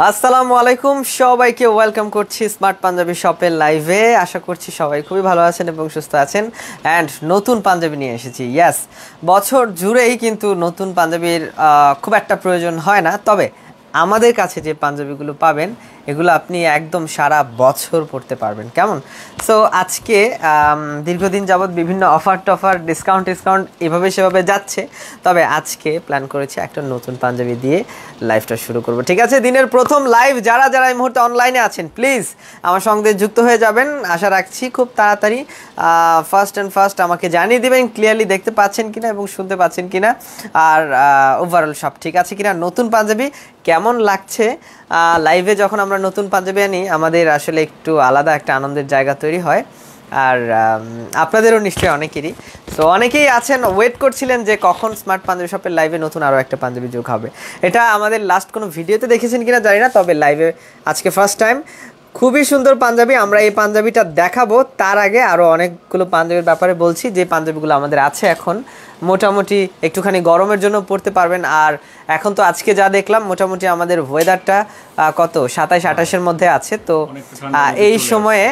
আসসালামু আলাইকুম সবাইকে ওয়েলকাম করছি স্মার্ট পাঞ্জাবি শপের লাইভে। আশা করছি সবাই খুবই ভালো আছেন এবং সুস্থ আছেন। অ্যান্ড নতুন পাঞ্জাবি নিয়ে এসেছি। ইয়াস, বছর জুড়েই কিন্তু নতুন পাঞ্জাবির খুব একটা প্রয়োজন হয় না, তবে আমাদের কাছে যে পাঞ্জাবিগুলো পাবেন এগুলো আপনি একদম সারা বছর পরতে পারবেন। কেমন? সো আজকে দীর্ঘদিন যাবৎ বিভিন্ন অফার টফার ডিসকাউন্ট এভাবে সেভাবে যাচ্ছে, তবে আজকে প্ল্যান করেছি একটা নতুন পাঞ্জাবি দিয়ে লাইভটা শুরু করব। ঠিক আছে, দিনের প্রথম লাইভ। যারা যারা এই মুহূর্তে অনলাইনে আছেন প্লিজ আমার সঙ্গে যুক্ত হয়ে যাবেন, আশা রাখছি খুব তাড়াতাড়ি। ফার্স্ট আমাকে জানিয়ে দেবেন ক্লিয়ারলি দেখতে পাচ্ছেন কিনা এবং শুনতে পাচ্ছেন কিনা, আর ওভারঅল সব ঠিক আছে কিনা। নতুন পাঞ্জাবি কেমন লাগছে? লাইভে যখন আমরা নতুন পাঞ্জাবি আনি আমাদের আসলে একটু আলাদা একটা আনন্দের জায়গা তৈরি হয়, আর আপনাদেরও নিশ্চয়ই অনেকেরই। তো অনেকেই আছেন ওয়েট করছিলেন যে কখন স্মার্ট পাঞ্জাবি শপের লাইভে নতুন আরও একটা পাঞ্জাবি যোগ হবে। এটা আমাদের লাস্ট কোনো ভিডিওতে দেখেছেন কিনা জানি না, তবে লাইভে আজকে ফার্স্ট টাইম। খুবই সুন্দর পাঞ্জাবি, আমরা এই পাঞ্জাবিটা দেখাবো। তার আগে আরও অনেকগুলো পাঞ্জাবির ব্যাপারে বলছি যে পাঞ্জাবিগুলো আমাদের আছে এখন, মোটামুটি একটুখানি গরমের জন্য পরতে পারবেন। আর এখন তো আজকে যা দেখলাম মোটামুটি আমাদের ওয়েদারটা কত 27-28-এর মধ্যে আছে। তো এই সময়ে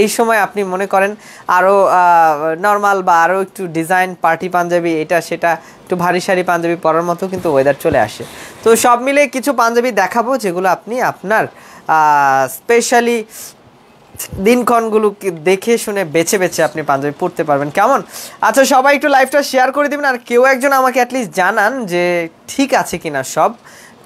এই সময় আপনি মনে করেন আরও নর্মাল বা আরও একটু ডিজাইন পার্টি পাঞ্জাবি এটা সেটা একটু ভারী সারি পাঞ্জাবি পরার মতো কিন্তু ওয়েদার চলে আসে। তো সব মিলে কিছু পাঞ্জাবি দেখাবো যেগুলো আপনি আপনার স্পেশালি দিনক্ষণগুলোকে দেখে শুনে বেছে বেছে আপনি পাঞ্জাবি পরতে পারবেন। কেমন? আচ্ছা, সবাই একটু লাইভটা শেয়ার করে দেবেন, আর কেউ একজন আমাকে অ্যাটলিস্ট জানান যে ঠিক আছে কিনা, সব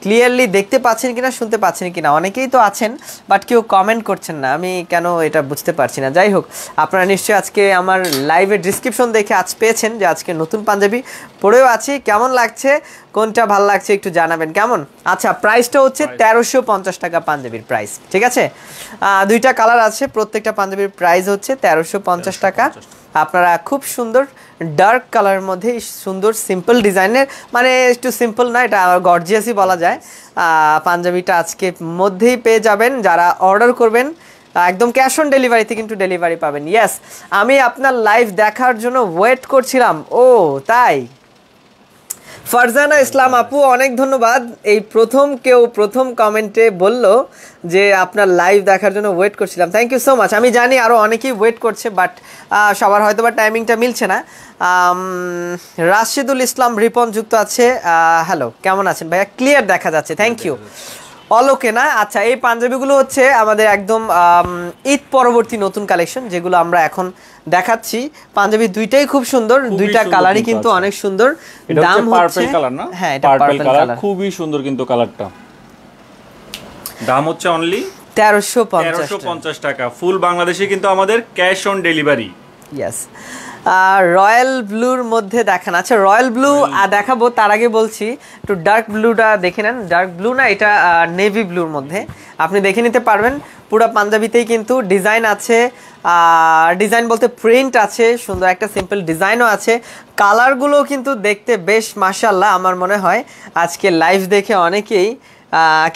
ক্লিয়ারলি দেখতে পাচ্ছেন কিনা, শুনতে পাচ্ছেন কিনা। অনেকেই তো আছেন বাট কেউ কমেন্ট করছেন না, আমি কেন এটা বুঝতে পারছি না। যাই হোক, আপনারা নিশ্চয়ই আজকে আমার লাইভের ডিসক্রিপশন দেখে আজ পেয়েছেন যে আজকে নতুন পাঞ্জাবি পরেও আছি। কেমন লাগছে, কোনটা ভালো লাগছে একটু জানাবেন। কেমন? আচ্ছা, প্রাইসটা হচ্ছে 1350 টাকা পাঞ্জাবির প্রাইস। ঠিক আছে, দুইটা কালার আছে, প্রত্যেকটা পাঞ্জাবির প্রাইস হচ্ছে 1350 টাকা। আপনারা খুব সুন্দর ডার্ক কালারের মধ্যে সুন্দর সিম্পল ডিজাইনের, মানে একটু সিম্পল না, এটা গর্জিয়াসই বলা যায়, পাঞ্জাবিটা আজকে মধ্যেই পেয়ে যাবেন। যারা অর্ডার করবেন একদম ক্যাশ অন ডেলিভারিতে কিন্তু ডেলিভারি পাবেন। ইয়েস, আমি আপনার লাইভ দেখার জন্য ওয়েট করছিলাম। ও তাই? ফারজানা ইসলাম আপু, অনেক ধন্যবাদ। এই প্রথম কমেন্টে বলল যে আপনার লাইভ দেখার জন্য ওয়েট করছিলাম। Thank you so much. আমি জানি আরও অনেকেই ওয়েট করছে, বাট সবার হয়তো বা টাইমিংটা মিলছে না। রাশিদুল ইসলাম রিপন যুক্ত আছে। হ্যালো, কেমন আছেন ভাইয়া? ক্লিয়ার দেখা যাচ্ছে, থ্যাংক ইউ। অলওকে না? আচ্ছা, এই পাঞ্জাবিগুলো হচ্ছে আমাদের একদম ঈদ পরবর্তী নতুন কালেকশন, যেগুলো আমরা এখন দেখাচ্ছি। পাঞ্জাবি দুইটাই খুব সুন্দর, দুইটা কালারই কিন্তু অনেক সুন্দর। দাম হচ্ছে পার্পল কালার না? হ্যাঁ, এটা পার্পল কালার, খুবই সুন্দর কিন্তু কালারটা। দাম হচ্ছে অনলি 1350 টাকা। ফুল বাংলাদেশে কিন্তু আমাদের cash on delivery. Yes, royal ব্লুর মধ্যে দেখান। আচ্ছা, রয়্যাল ব্লু দেখাবো, তার আগে বলছি একটু ডার্ক ব্লুটা দেখে নেন। ডার্ক ব্লু না, এটা নেভি ব্লুর মধ্যে আপনি দেখে নিতে পারবেন। পুরো পাঞ্জাবিতেই কিন্তু ডিজাইন আছে, ডিজাইন বলতে প্রিন্ট আছে, সুন্দর একটা সিম্পল ডিজাইনও আছে। কালারগুলো কিন্তু দেখতে বেশ মাশাআল্লাহ। আমার মনে হয় আজকে লাইভ দেখে অনেকেই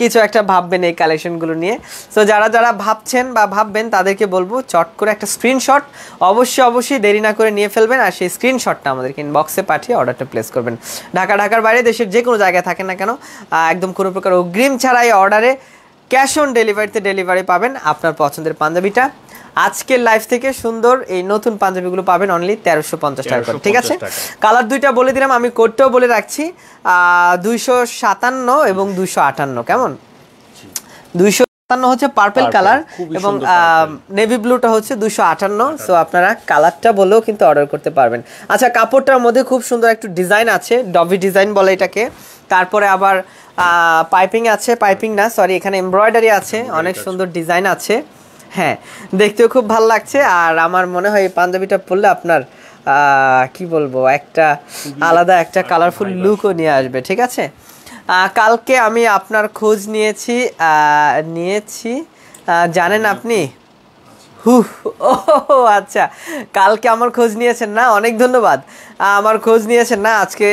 কিছু একটা ভাববেন এই কালেকশনগুলো নিয়ে। সো যারা যারা ভাবছেন বা ভাববেন তাদেরকে বলবো চট করে একটা স্ক্রিনশট অবশ্যই দেরি না করে নিয়ে ফেলবেন, আর সেই স্ক্রিনশটটা আমাদেরকে ইনবক্সে পাঠিয়ে অর্ডারটা প্লেস করবেন। ঢাকার বাইরে দেশের যে কোনো জায়গায় থাকেন না কেন, একদম কোনো প্রকার অগ্রিম ছাড়াই অর্ডারে ক্যাশ অন ডেলিভারিতে ডেলিভারি পাবেন আপনার পছন্দের পাঞ্জাবিটা। আজকের লাইভ থেকে সুন্দর এই নতুন পাঞ্জাবিগুলো পাবেন অনলি 1350 টাকা করে। ঠিক আছে, কালার দুইটা বলে দিলাম, আমি কোডটাও বলে রাখছি, 257 এবং 258। কেমন? 257 হচ্ছে পার্পল কালার এবং নেভি ব্লুটা হচ্ছে 258। সো আপনারা কালারটা বলেও কিন্তু অর্ডার করতে পারবেন। আচ্ছা, কাপড়টার মধ্যে খুব সুন্দর একটু ডিজাইন আছে, ডভি ডিজাইন বলে এটাকে। তারপরে আবার পাইপিং আছে, পাইপিং না সরি, এখানে এমব্রয়ডারি আছে, অনেক সুন্দর ডিজাইন আছে। হ্যাঁ, দেখতেও খুব ভালো লাগছে। আর আমার মনে হয় এই পাঞ্জাবিটা পরলে আপনার কি বলবো, একটা আলাদা একটা কালারফুল লুকও নিয়ে আসবে। ঠিক আছে, কালকে আমি আপনার খোঁজ নিয়েছি জানেন আপনি? ও আচ্ছা, কালকে আমার খোঁজ নিয়েছেন না? অনেক ধন্যবাদ। আমার খোঁজ নিয়েছেন না আজকে,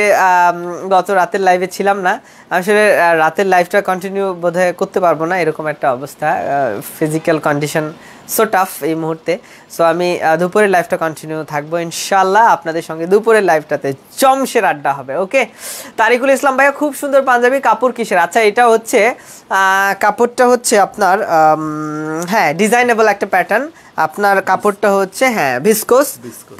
গত রাতের লাইভে ছিলাম না আসলে, রাতের লাইভটা কন্টিনিউ বোধহয় করতে পারবো না, এরকম একটা অবস্থা, ফিজিক্যাল কন্ডিশন সো টাফ এই মুহূর্তে। সো আমি দুপুরের লাইভটা কন্টিনিউ থাকবো ইনশাল্লাহ, আপনাদের সঙ্গে দুপুরের লাইভটাতে জমশের আড্ডা হবে। ওকে, তারিকুল ইসলাম ভাইয়া খুব সুন্দর পাঞ্জাবি, কাপড় কিসের? আচ্ছা এটা হচ্ছে কাপড়টা হচ্ছে আপনার হ্যাঁ ডিজাইনেবল একটা প্যাটার্ন, আপনার কাপড়টা হচ্ছে হ্যাঁ ভিসকোস,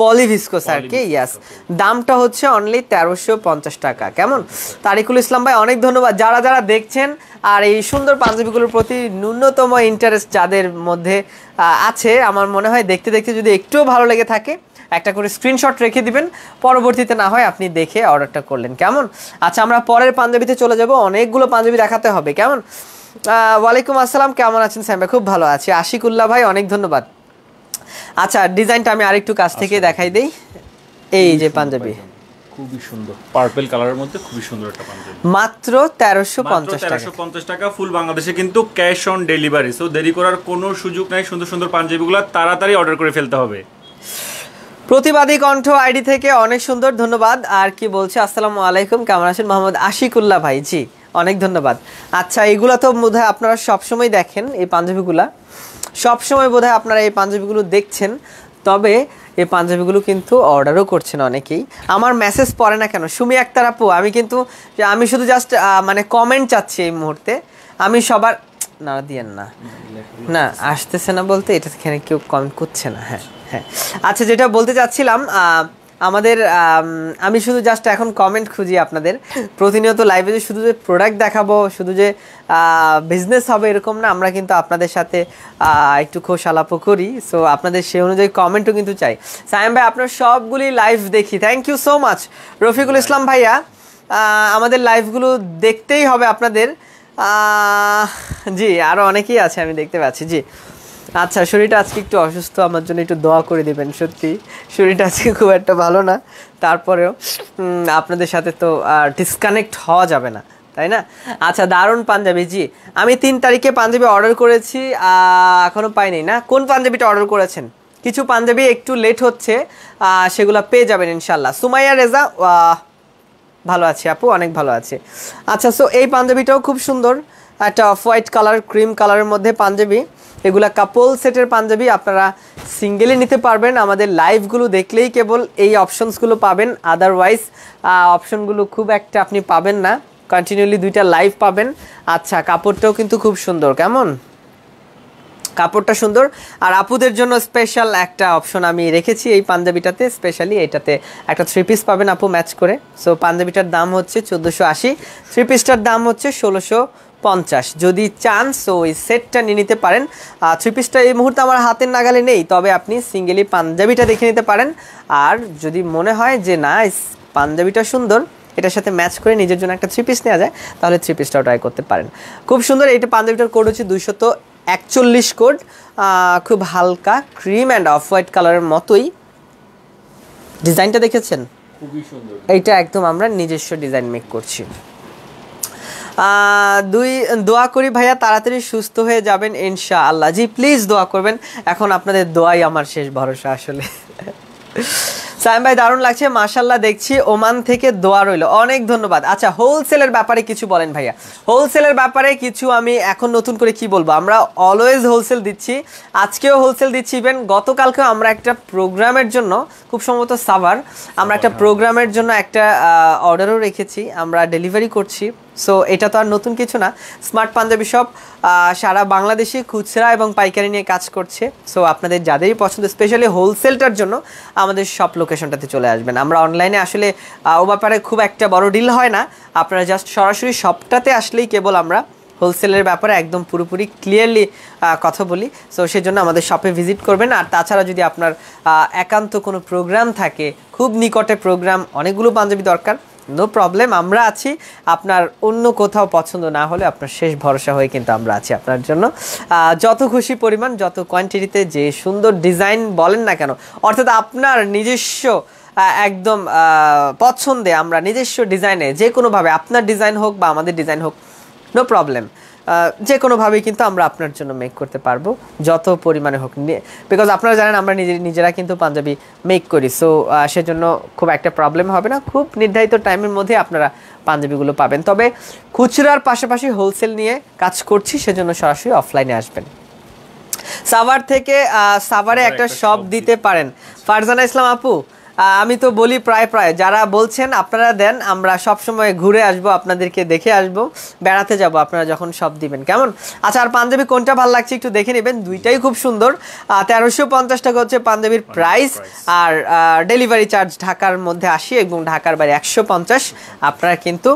পলি ভিসকোস আর কি, ইয়াস। দামটা হচ্ছে অনলি 1350 টাকা। কেমন তারিকুল ইসলাম ভাই, অনেক ধন্যবাদ যারা যারা দেখছেন আর এই সুন্দর পাঞ্জাবিগুলোর প্রতি ন্যূনতম ইন্টারেস্ট যাদের মধ্যে আছে, আমার মনে হয় দেখতে দেখতে যদি একটুও ভালো লেগে থাকে একটা করে স্ক্রিনশট রেখে দিবেন, পরবর্তীতে না হয় আপনি দেখে অর্ডারটা করলেন। কেমন? আচ্ছা আমরা পরের পাঞ্জাবিতে চলে যাব, অনেকগুলো পাঞ্জাবি দেখাতে হবে। কেমন? ওয়ালাইকুম আসসালাম, কেমন আছেন স্যাম ভাই? খুব ভালো আছি। আশিকুল্লাহ ভাই অনেক ধন্যবাদ। আচ্ছা ডিজাইনটা আমি আরেকটু কাছ থেকে দেখাই দেই। এই যে পাঞ্জাবি খুবই সুন্দর, পার্পল কালারের মধ্যে খুবই সুন্দর একটা পাঞ্জাবি, মাত্র 1350 টাকা। ফুল বাংলাদেশে কিন্তু ক্যাশ অন ডেলিভারি, সো দেরি করার কোনো সুযোগ নাই। সুন্দর সুন্দর পাঞ্জাবিগুলো তাড়াতাড়ি অর্ডার করে ফেলতে হবে। প্রতিবাদী কণ্ঠ আইডি থেকে অনেক সুন্দর, ধন্যবাদ। আর কি বলছে, আসসালামু আলাইকুম, কেমন আছেন মোহাম্মদ আশিকুল্লাহ ভাই? জি অনেক ধন্যবাদ। আচ্ছা এগুলো তো বোধহয় আপনারা সবসময় দেখেন, এই পাঞ্জাবিগুলা সবসময় বোধহয় আপনারা এই পাঞ্জাবিগুলো দেখছেন, তবে এই পাঞ্জাবিগুলো কিন্তু অর্ডারও করছেন অনেকেই। আমার মেসেজ পড়ে না কেন সুমি আক্তার আপু? আমি শুধু জাস্ট মানে কমেন্ট চাচ্ছি এই মুহূর্তে, আমি সবার না দিয়েন না, না আসতেছে না বলতে এটা এখানে কেউ কমেন্ট করছে না। হ্যাঁ হ্যাঁ, আচ্ছা যেটা বলতে চাচ্ছিলাম, আমাদের আমি শুধু জাস্ট এখন কমেন্ট খুঁজি আপনাদের। প্রতিনিয়ত লাইভে যে শুধু যে প্রোডাক্ট দেখাবো, শুধু যে বিজনেস হবে এরকম না, আমরা কিন্তু আপনাদের সাথে একটু খোশ আলাপও করি। সো আপনাদের সেই অনুযায়ী কমেন্টও কিন্তু চাই। সায়েম ভাই আপনার সবগুলি লাইভ দেখি, thank you so much. Rafiqul Islam ভাইয়া, আমাদের লাইভগুলো দেখতেই হবে আপনাদের। জি আরও অনেকেই আছে আমি দেখতে পাচ্ছি। জি আচ্ছা, শরীরটা আজকে একটু অসুস্থ, আমার জন্য একটু দোয়া করে দেবেন। সত্যি শরীরটা আজকে খুব একটা ভালো না, তারপরেও আপনাদের সাথে তো ডিসকানেক্ট হওয়া যাবে না, তাই না? আচ্ছা দারুণ পাঞ্জাবি। জি আমি 3 তারিখে পাঞ্জাবি অর্ডার করেছি, এখনও পাইনি। না কোন পাঞ্জাবিটা অর্ডার করেছেন? কিছু পাঞ্জাবি একটু লেট হচ্ছে, সেগুলো পেয়ে যাবেন ইনশাল্লাহ। সুমাইয়া রেজা, ভালো আছি আপু, অনেক ভালো আছে। আচ্ছা সো এই পাঞ্জাবিটাও খুব সুন্দর, একটা অফ হোয়াইট কালার ক্রিম কালারের মধ্যে পাঞ্জাবি। এগুলা কাপল সেটের পাঞ্জাবি, আপনারা সিঙ্গেলি নিতে পারবেন। আমাদের লাইভগুলো দেখলেই কেবল এই অপশনসগুলো পাবেন, আদারওয়াইজ অপশনগুলো খুব একটা আপনি পাবেন না, কন্টিনিউলি 2টা লাইভ পাবেন। আচ্ছা কাপড়টাও কিন্তু খুব সুন্দর। কেমন? কাপড়টা সুন্দর। আর আপুদের জন্য স্পেশাল একটা অপশন আমি রেখেছি এই পাঞ্জাবিটাতে, স্পেশালি এটাতে একটা 3 পিস পাবেন আপু ম্যাচ করে। সো পাঞ্জাবিটার দাম হচ্ছে 1480, 3 পিসটার দাম হচ্ছে 1650। যদি চান সো ওই সেটটা নিয়ে নিতে পারেন। 3 পিসটা এই মুহূর্তে আমার হাতের নাগালে নেই, তবে আপনি সিঙ্গেলি পাঞ্জাবিটা দেখে নিতে পারেন। আর যদি মনে হয় যে না পাঞ্জাবিটা সুন্দর, এটার সাথে ম্যাচ করে নিজের জন্য একটা 3 পিস নেওয়া যায়, তাহলে 3 পিসটাও ট্রাই করতে পারেন। খুব সুন্দর। এইটা পাঞ্জাবিটার কোড হচ্ছে 241 কোড, খুব হালকা ক্রিম অ্যান্ড অফ হোয়াইট কালারের মতোই। ডিজাইনটা দেখেছেন? খুবই সুন্দর। এইটা একদম আমরা নিজস্ব ডিজাইন মেক করছি। দোয়া করি ভাইয়া তাড়াতাড়ি সুস্থ হয়ে যাবেন ইনশাআল্লাহ। জি প্লিজ দোয়া করবেন, এখন আপনাদের দোয়াই আমার শেষ ভরসা আসলে। সায়েম ভাই দারুণ লাগছে, মাশাআল্লাহ। দেখছি ওমান থেকে দোয়া রইল, অনেক ধন্যবাদ। আচ্ছা হোলসেলের ব্যাপারে কিছু বলেন ভাইয়া। হোলসেলের ব্যাপারে কিছু আমি এখন নতুন করে কি বলবো, আমরা অলওয়েজ হোলসেল দিচ্ছি, আজকেও হোলসেল দিচ্ছি। ইভেন গতকালকেও আমরা একটা প্রোগ্রামের জন্য, খুব সম্ভবত সাভার, আমরা একটা প্রোগ্রামের জন্য একটা অর্ডারও রেখেছি, আমরা ডেলিভারি করছি। সো এটা তো আর নতুন কিছু না। স্মার্ট পাঞ্জাবি শপ সারা বাংলাদেশে খুচরা এবং পাইকারি নিয়ে কাজ করছে। সো আপনাদের যাদেরই পছন্দ, স্পেশালি হোলসেলটার জন্য আমাদের শপ লোকেশনটাতে চলে আসবেন। আমরা অনলাইনে আসলে ও ব্যাপারে খুব একটা বড় ডিল হয় না, আপনারা জাস্ট সরাসরি শপটাতে আসলেই কেবল আমরা হোলসেলের ব্যাপারে একদম পুরোপুরি ক্লিয়ারলি কথা বলি। সো সেজন্য আমাদের শপে ভিজিট করবেন। আর তাছাড়া যদি আপনার একান্ত কোনো প্রোগ্রাম থাকে, খুব নিকটে প্রোগ্রাম, অনেকগুলো পাঞ্জাবি দরকার, নো প্রবলেম, আমরা আছি। আপনার অন্য কোথাও পছন্দ না হলে আপনার শেষ ভরসা হয়ে কিন্তু আমরা আছি আপনার জন্য। যত খুশি পরিমাণ, যত কোয়ান্টিটিতে, যে সুন্দর ডিজাইন বলেন না কেন, অর্থাৎ আপনার নিজস্ব একদম পছন্দে আমরা নিজস্ব ডিজাইনে, যে কোনোভাবে আপনার ডিজাইন হোক বা আমাদের ডিজাইন হোক, নো প্রবলেম, যে কোনোভাবেই কিন্তু আমরা আপনার জন্য মেক করতে পারবো, যত পরিমাণে হোক, বিকজ আপনারা জানেন আমরা নিজেরা কিন্তু পাঞ্জাবি মেক করি। সো সেজন্য খুব একটা প্রবলেম হবে না, খুব নির্ধারিত টাইমের মধ্যে আপনারা পাঞ্জাবিগুলো পাবেন। তবে খুচরার পাশাপাশি হোলসেল নিয়ে কাজ করছি, সেজন্য সরাসরি অফলাইনে আসবেন। সাভার থেকে সাভারে একটা শপ দিতে পারেন ফারজানা ইসলাম আপু। আমি তো বলি প্রায় যারা বলছেন আপনারা দেন, আমরা সব সময় ঘুরে আসবো, আপনাদেরকে দেখে আসবো, বেড়াতে যাব আপনারা যখন সব দিবেন, কেমন? আচ্ছা, আর পাঞ্জাবি কোনটা ভালো লাগছে একটু দেখে নেবেন, দুইটাই খুব সুন্দর। 1350 টাকা হচ্ছে পাঞ্জাবির প্রাইস, আর ডেলিভারি চার্জ ঢাকার মধ্যে 80 এবং ঢাকার বাইরে 150। আপনারা কিন্তু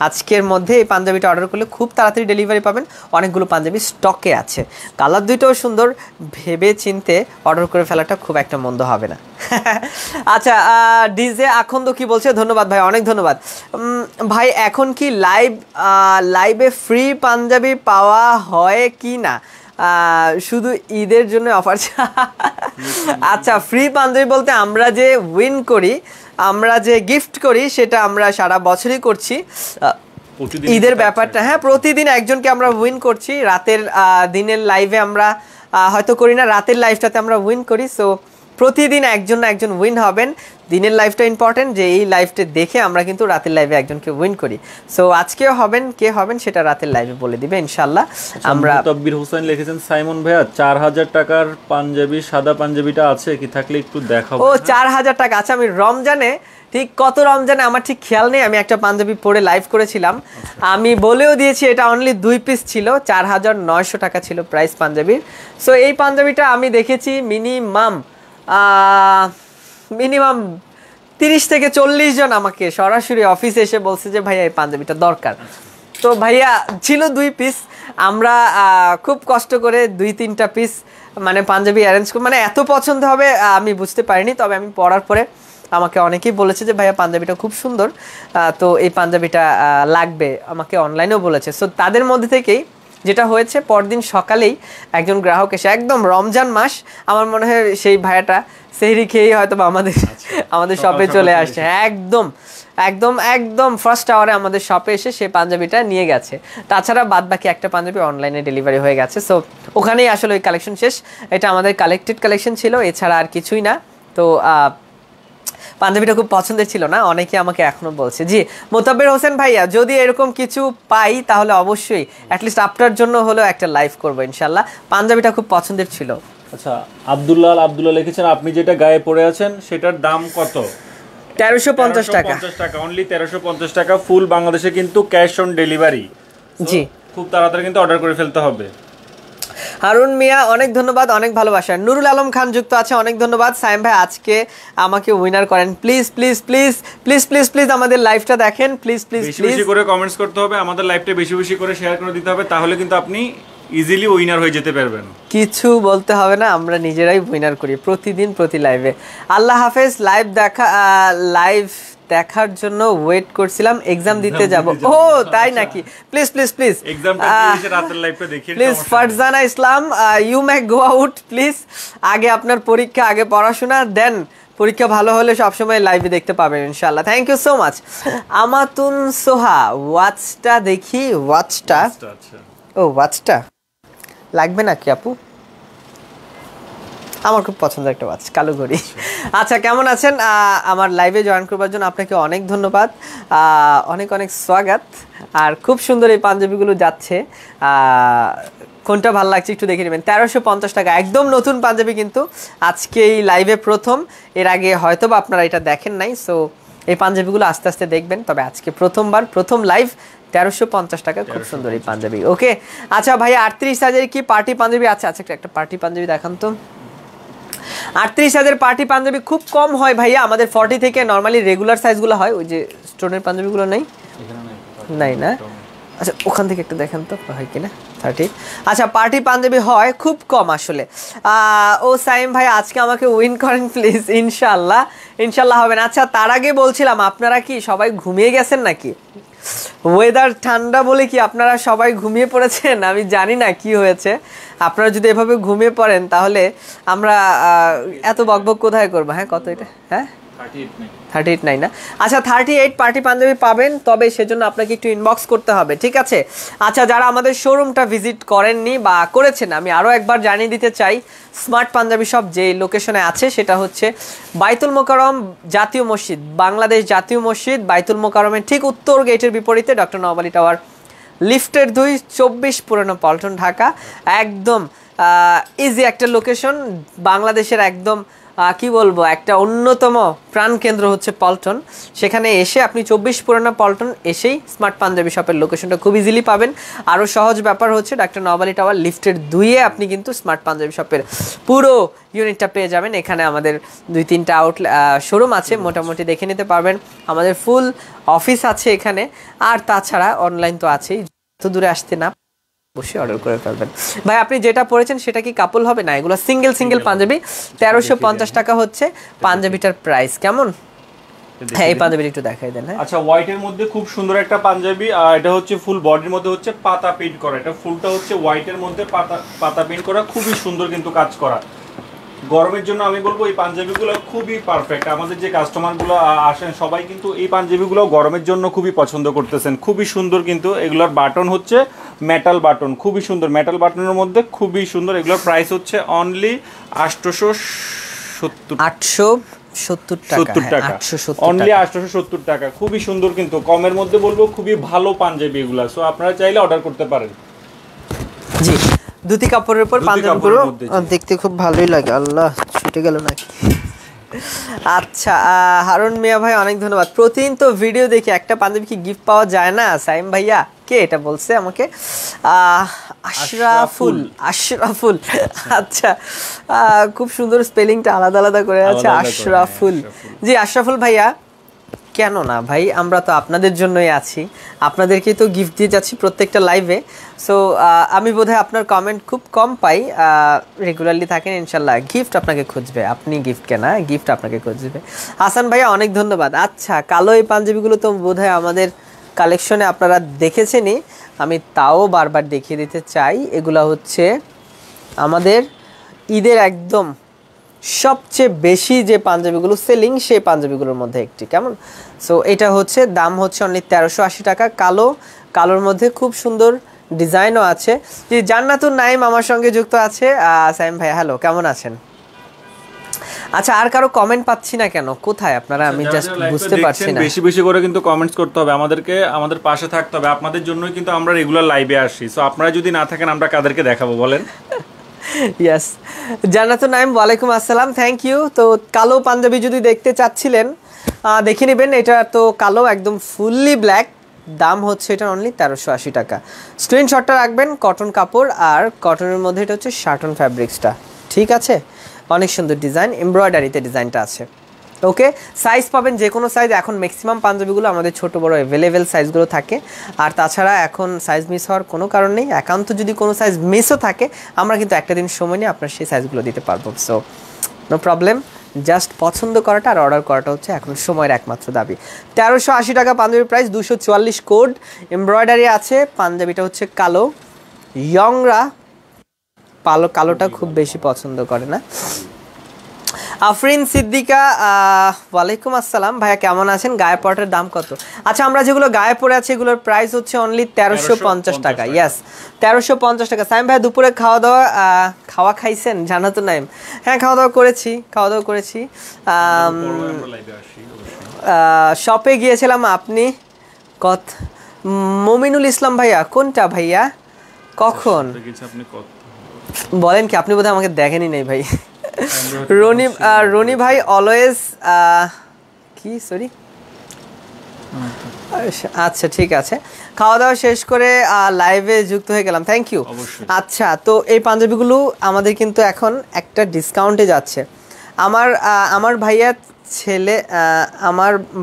আজকের মধ্যে এই পাঞ্জাবিটা অর্ডার করলে খুব তাড়াতাড়ি ডেলিভারি পাবেন। অনেকগুলো পাঞ্জাবি স্টকে আছে, কালার দুইটাও সুন্দর, ভেবে চিনতে অর্ডার করে ফেলাটা খুব একটা মন্দ হবে না। আচ্ছা, ডিজে আখন্দ কি বলছে? ধন্যবাদ ভাই, অনেক ধন্যবাদ ভাই। এখন কি লাইভে ফ্রি পাঞ্জাবি পাওয়া হয় কি না? শুধু ঈদের জন্য অফার? আচ্ছা, ফ্রি পাঞ্জাবি বলতে আমরা যে উইন করি, আমরা যে গিফট করি, সেটা আমরা সারা বছরই করছি। ঈদের ব্যাপারটা, হ্যাঁ, প্রতিদিন একজনকে আমরা উইন করছি। দিনের লাইভে আমরা হয়তো করি না, রাতের লাইভটাতে আমরা উইন করি। সো প্রতিদিন একজন উইন হবেন। দিনের লাইভটা ইম্পর্টেন্ট, যে এই লাইভটা দেখে আমরা কিন্তু রাতের লাইভে একজনকে উইন করি। সো আজকেও হবেন, কে হবেন সেটা রাতের লাইভে বলে দিবে ইনশাআল্লাহ। আমরা তকবীর হোসেন লিখেছেন, সাইমন ভাইয়া 4000 টাকার পাঞ্জাবি, সাদা পাঞ্জাবিটা আছে কি? থাকলে একটু দেখাবো। ও 4000 টাকা, আচ্ছা। আমি রমজানে, ঠিক কত রমজানে আমার ঠিক খেয়াল নেই, আমি একটা পাঞ্জাবি পরে লাইভ করেছিলাম, আমি বলেও দিয়েছি এটা অনলি 2 পিস ছিল, 4900 টাকা ছিল প্রাইস পাঞ্জাবির। সো এই পাঞ্জাবিটা আমি দেখেছি মিনিমাম 30 থেকে 40 জন আমাকে সরাসরি অফিসে এসে বলছে যে ভাইয়া এই পাঞ্জাবিটা দরকার। তো ভাইয়া ছিল 2 পিস, আমরা খুব কষ্ট করে 2-3টা পিস মানে পাঞ্জাবি অ্যারেঞ্জ করে, মানে এত পছন্দ হবে আমি বুঝতে পারিনি। তবে আমি পরার পরে আমাকে অনেকেই বলেছে যে ভাইয়া পাঞ্জাবিটা খুব সুন্দর, তো এই পাঞ্জাবিটা লাগবে, আমাকে অনলাইনেও বলেছে। সো তাদের মধ্যে থেকেই যেটা হয়েছে, পরদিন সকালেই একজন গ্রাহক এসে, একদম রমজান মাস, আমার মনে হয় সেই ভাইয়াটা সেহরি খেয়েই হয়তো আমাদের শপে চলে আসছে, একদম ফার্স্ট আওয়ারে আমাদের শপে এসে সেই পাঞ্জাবিটা নিয়ে গেছে। তাছাড়া বাদ বাকি একটা পাঞ্জাবি অনলাইনে ডেলিভারি হয়ে গেছে। সো ওখানেই আসলে ওই কালেকশন শেষ। এটা আমাদের কালেক্টেড কালেকশন ছিল, এছাড়া আর কিছুই না। তো পাঞ্জাবিটা খুব পছন্দের ছিল না, অনেকে আমাকে এখনো বলছে। জি মোতাব্বির হোসেন ভাইয়া, যদি এরকম কিছু পাই তাহলে অবশ্যই অ্যাটলিস্ট আপনার জন্য হলেও একটা লাইভ করবো ইনশাল্লাহ। পাঞ্জাবিটা খুব পছন্দের ছিল। আচ্ছা, আব্দুল্লাহ লিখেছেন, আপনি যেটা গায়ে পরে আছেন সেটার দাম কত? 1350 টাকা। অনলি 1350 টাকা, ফুল বাংলাদেশে কিন্তু ক্যাশ অন ডেলিভারি। জি, খুব তাড়াতাড়ি কিন্তু অর্ডার করে ফেলতে হবে। হারুন মিয়া অনেক ধন্যবাদ, অনেক ভালোবাসা। নুরুল আলম খান যুক্ত আছে, অনেক ধন্যবাদ। সাইম ভাই আজকে আমাকে উইনার করেন, please please please please please please আমাদের লাইভটা দেখেন, প্লিজ প্লিজ বেশি বেশি করে কমেন্টস করতে হবে, আমাদের লাইভটা বেশি বেশি করে শেয়ার করে দিতে হবে, তাহলে কিন্তু আপনি ইজিলি উইনার হয়ে যেতে পারবেন। কিছু বলতে হবে না, আমরা নিজেরাই উইনার করি প্রতিদিন প্রতি লাইভে। আল্লাহ হাফেজ। লাইভ দেখার জন্য ওয়েট করছিলাম, এক্সাম দিতে যাব। ও তাই নাকি? Please please please please Farzana Islam, you may go out please. আগে আপনার পরীক্ষা, আগে পড়াশোনা, দেন পরীক্ষা ভালো হলে সবসময় লাইভে দেখতে পাবেন ইনশাল্লাহ। Thank you so much. Amatun Soha, ওয়াচটা দেখি, ওয়াচটা, ও ওয়াচটা লাগবে নাকি আপু? আমার খুব পছন্দের একটা ওয়াচ, কালো ঘড়ি। আচ্ছা, কেমন আছেন? আমার লাইভে জয়েন করবার জন্য আপনাকে অনেক ধন্যবাদ, অনেক অনেক স্বাগত। আর খুব সুন্দর এই পাঞ্জাবিগুলো যাচ্ছে, কোনটা ভালো লাগছে একটু দেখে নেবেন। 1350 টাকা, একদম নতুন পাঞ্জাবি কিন্তু আজকে এই লাইভে প্রথম, এর আগে হয়তো বা আপনারা এটা দেখেন নাই। সো এই পাঞ্জাবিগুলো আস্তে আস্তে দেখবেন, তবে আজকে প্রথমবার, প্রথম লাইভ, 1350 টাকা, খুব সুন্দর এই পাঞ্জাবি। ওকে, আচ্ছা ভাই 38 হাজার কি পার্টি পাঞ্জাবি? আচ্ছা আচ্ছা, একটা পার্টি পাঞ্জাবি দেখান তো। 38,000 পার্টি পাঞ্জাবি খুব কম হয় ভাইয়া, আমাদের 40 থেকে নর্মালি রেগুলার সাইজগুলো হয়, ওই যে স্টোনের পাঞ্জাবিগুলো নাই না। আচ্ছা, ওখান থেকে একটু দেখেন তো হয় কিনা 30। আচ্ছা, পার্টি পাঞ্জাবি হয় খুব কম আসলে। ও সাইম ভাই আজকে আমাকে উইন করেন প্লিজ। ইনশাল্লাহ হবেন। আচ্ছা, তার আগে বলছিলাম, আপনারা কি সবাই ঘুমিয়ে গেছেন নাকি? ওয়েদার ঠান্ডা বলে কি আপনারা সবাই ঘুমিয়ে পড়েছেন? আমি জানি না কি হয়েছে, আপনারা যদি এভাবে ঘুমিয়ে পড়েন তাহলে আমরা এত বকবক কোথায় করবো? হ্যাঁ, কত এটা? হ্যাঁ 38 নাই না? আচ্ছা 38 পার্টি পাঞ্জাবি পাবেন, তবে সেজন্য আপনাকে একটু ইনবক্স করতে হবে, ঠিক আছে? আচ্ছা যারা আমাদের শোরুমটা ভিজিট করেননি বা করেছেন, আমি আরও একবার জানিয়ে দিতে চাই, স্মার্ট পাঞ্জাবি শপ যে লোকেশনে আছে সেটা হচ্ছে বাইতুল মোকাররম জাতীয় মসজিদ, বাংলাদেশ জাতীয় মসজিদ, বাইতুল মোকাররমের ঠিক উত্তর গেটের বিপরীতে, ডক্টর নওয়াব আলী টাওয়ার, লিফটের 2, 24 পুরানো পল্টন, ঢাকা। একদম ইজি একটা লোকেশন, বাংলাদেশের একদম কি বলবো, একটা অন্যতম প্রাণকেন্দ্র হচ্ছে পল্টন। সেখানে এসে আপনি 24 পুরানো পল্টন এসেই স্মার্ট পাঞ্জাবি শপের লোকেশনটা খুব ইজিলি পাবেন। আরও সহজ ব্যাপার হচ্ছে ডক্টর নওয়াব আলী টাওয়ার লিফটের 2-এ আপনি কিন্তু স্মার্ট পাঞ্জাবি শপের পুরো ইউনিটটা পেয়ে যাবেন। এখানে আমাদের 2-3টা শোরুম আছে, মোটামুটি দেখে নিতে পারবেন। আমাদের ফুল অফিস আছে এখানে, আর তাছাড়া অনলাইন তো আছেই, যত দূরে আসতে না অবশ্যই অর্ডার করে ফেলবেন। ভাই আপনি যেটা পরেছেন সেটা কি কাপল হবে না? এগুলো সিঙ্গেল পাঞ্জাবি, 1350 টাকা হচ্ছে পাঞ্জাবিটার প্রাইস। কেমন? হ্যাঁ এই পাঞ্জাবিটা একটু দেখাই দেন। আচ্ছা হোয়াইটের মধ্যে খুব সুন্দর একটা পাঞ্জাবি, এটা হচ্ছে ফুল বডির মধ্যে হচ্ছে পাতা প্রিন্ট করা, এটা ফুলটা হচ্ছে হোয়াইটের মধ্যে পাতা প্রিন্ট করা, খুবই সুন্দর কিন্তু কাজ করা। গরমের জন্য আমি বলবো এই পাঞ্জাবিগুলো খুবই পারফেক্ট। আমাদের যে কাস্টমারগুলো আসেন সবাই কিন্তু এই পাঞ্জাবিগুলো গরমের জন্য খুবই পছন্দ করতেছেন, খুবই সুন্দর। কিন্তু এগুলোর বাটন হচ্ছে মেটাল বাটন, খুবই সুন্দর, মেটাল বাটনের মধ্যে খুবই সুন্দর। এগুলোর প্রাইস হচ্ছে অনলি 870 টাকা, অনলি 870 টাকা, খুবই সুন্দর কিন্তু কমের মধ্যে বলবো খুবই ভালো পাঞ্জাবি এগুলা। সো আপনারা চাইলে অর্ডার করতে পারেন। জি ধুতি কাপড়ের উপর পাঞ্জাবিগুলো দেখতে খুব ভালোই লাগে। আল্লাহ ছুটে গেল নাকি? আচ্ছা হারুন মিয়া ভাই অনেক ধন্যবাদ। প্রতিদিন তো ভিডিও দেখি, একটা পাঞ্জাবি কি গিফট পাওয়া যায় না? সাইম ভাইয়া কে এটা বলছে আমাকে? আশরাফুল। আচ্ছা খুব সুন্দর, স্পেলিংটা আলাদা আলাদা করে আছে, আশরাফুল। জি আশরাফুল ভাইয়া, কেন না ভাই, আমরা তো আপনাদের জন্যই আছি, আপনাদেরকেই তো গিফট দিয়ে যাচ্ছি প্রত্যেকটা লাইভে। সো আমি বোধহয় আপনার কমেন্ট খুব কম পাই, রেগুলারলি থাকেন, ইনশাল্লাহ গিফট আপনাকে খুঁজবে, আপনি গিফট কেনা, গিফট আপনাকে খুঁজবে। হাসান ভাইয়া অনেক ধন্যবাদ। আচ্ছা কালো এই পাঞ্জাবিগুলো তো বোধহয় আমাদের কালেকশনে আপনারা দেখেছেনই, আমি তাও বারবার দেখিয়ে দিতে চাই। এগুলো হচ্ছে আমাদের ঈদের একদম সবচেয়ে বেশি যে পাঞ্জাবিগুলো সেলিং, সেই পাঞ্জাবিগুলোর মধ্যে একটি। কেমন? সো এটা হচ্ছে দাম হচ্ছে অনলি 1380 টাকা। কালোর মধ্যে খুব সুন্দর ডিজাইনও আছে। যে জান্নাতুন নাইম আমার সঙ্গে যুক্ত আছে। সাইম ভাই হ্যালো, কেমন আছেন? আচ্ছা আর কারো কমেন্ট পাচ্ছি না কেন, কোথায় আপনারা? আমি জাস্ট বুঝতে পারছি না। বেশি বেশি করে কিন্তু কমেন্টস করতে হবে আমাদেরকে, আমাদের পাশে থাকতে হবে, আপনাদের জন্যই কিন্তু আমরা রেগুলার লাইভে আসি। সো আপনারা যদি না থাকেন আমরা কাদেরকে দেখাবো বলেন? ইয়েস জান্নাতুন নাইম ওয়ালাইকুম আসসালাম, থ্যাংক ইউ। তো কালো পাঞ্জাবি যদি দেখতে চাচ্ছিলেন দেখে নেবেন, এটা তো কালো একদম ফুললি ব্ল্যাক, দাম হচ্ছে এটা অনলি 1380 টাকা। স্ক্রিনশটটা রাখবেন, কটন কাপড়, আর কটনের মধ্যে এটা হচ্ছে শার্টন ফ্যাব্রিক্সটা, ঠিক আছে? অনেক সুন্দর ডিজাইন, এমব্রয়ডারিতে ডিজাইনটা আছে। ওকে সাইজ পাবেন যে কোনো সাইজ। এখন ম্যাক্সিমাম পাঞ্জাবিগুলো আমাদের ছোট বড় অ্যাভেলেবেল সাইজগুলো থাকে, আর তাছাড়া এখন সাইজ মিস হওয়ার কোনো কারণ নেই। একান্ত যদি কোনো সাইজ মিসও থাকে আমরা কিন্তু একটা দিন সময় নিয়ে আপনার সেই সাইজগুলো দিতে পারবো। সো নো প্রবলেম, জাস্ট পছন্দ করাটা আর অর্ডার করাটা হচ্ছে এখন সময়ের একমাত্র দাবি। 1380 টাকা পাঞ্জাবির প্রাইস, 244 কোড, এমব্রয়ডারি আছে। পাঞ্জাবিটা হচ্ছে কালো, ইয়ংরা কালোটা খুব বেশি পছন্দ করে না। আফরিন সিদ্দিকা ওয়ালাইকুম আসসালাম ভাইয়া, কেমন আছেন? গায়ে পরাটার দাম কত? আচ্ছা আমরা যেগুলো গায়ে পরে আছি এগুলোর প্রাইস হচ্ছে অনলি 1350 টাকা। ইয়েস 1350 টাকা। সাইম ভাইয়া দুপুরে খাওয়া খাইছেন? জান্নাতুন নাইম হ্যাঁ খাওয়া দাওয়া করেছি। শপে গিয়েছিলাম। আপনি মমিনুল ইসলাম ভাইয়া, কোনটা ভাইয়া, কখন বলেন কি? আপনি বোধহয় আমাকে দেখেনি নাই ভাই। রনি ভাই অলওয়েজ কি সরি, আচ্ছা ঠিক আছে, খাওয়া দাওয়া শেষ করে লাইভে যুক্ত হয়ে গেলাম, থ্যাংক ইউ। আচ্ছা তো এই পাঞ্জাবিগুলো আমাদের কিন্তু এখন একটা ডিসকাউন্টে যাচ্ছে। আমার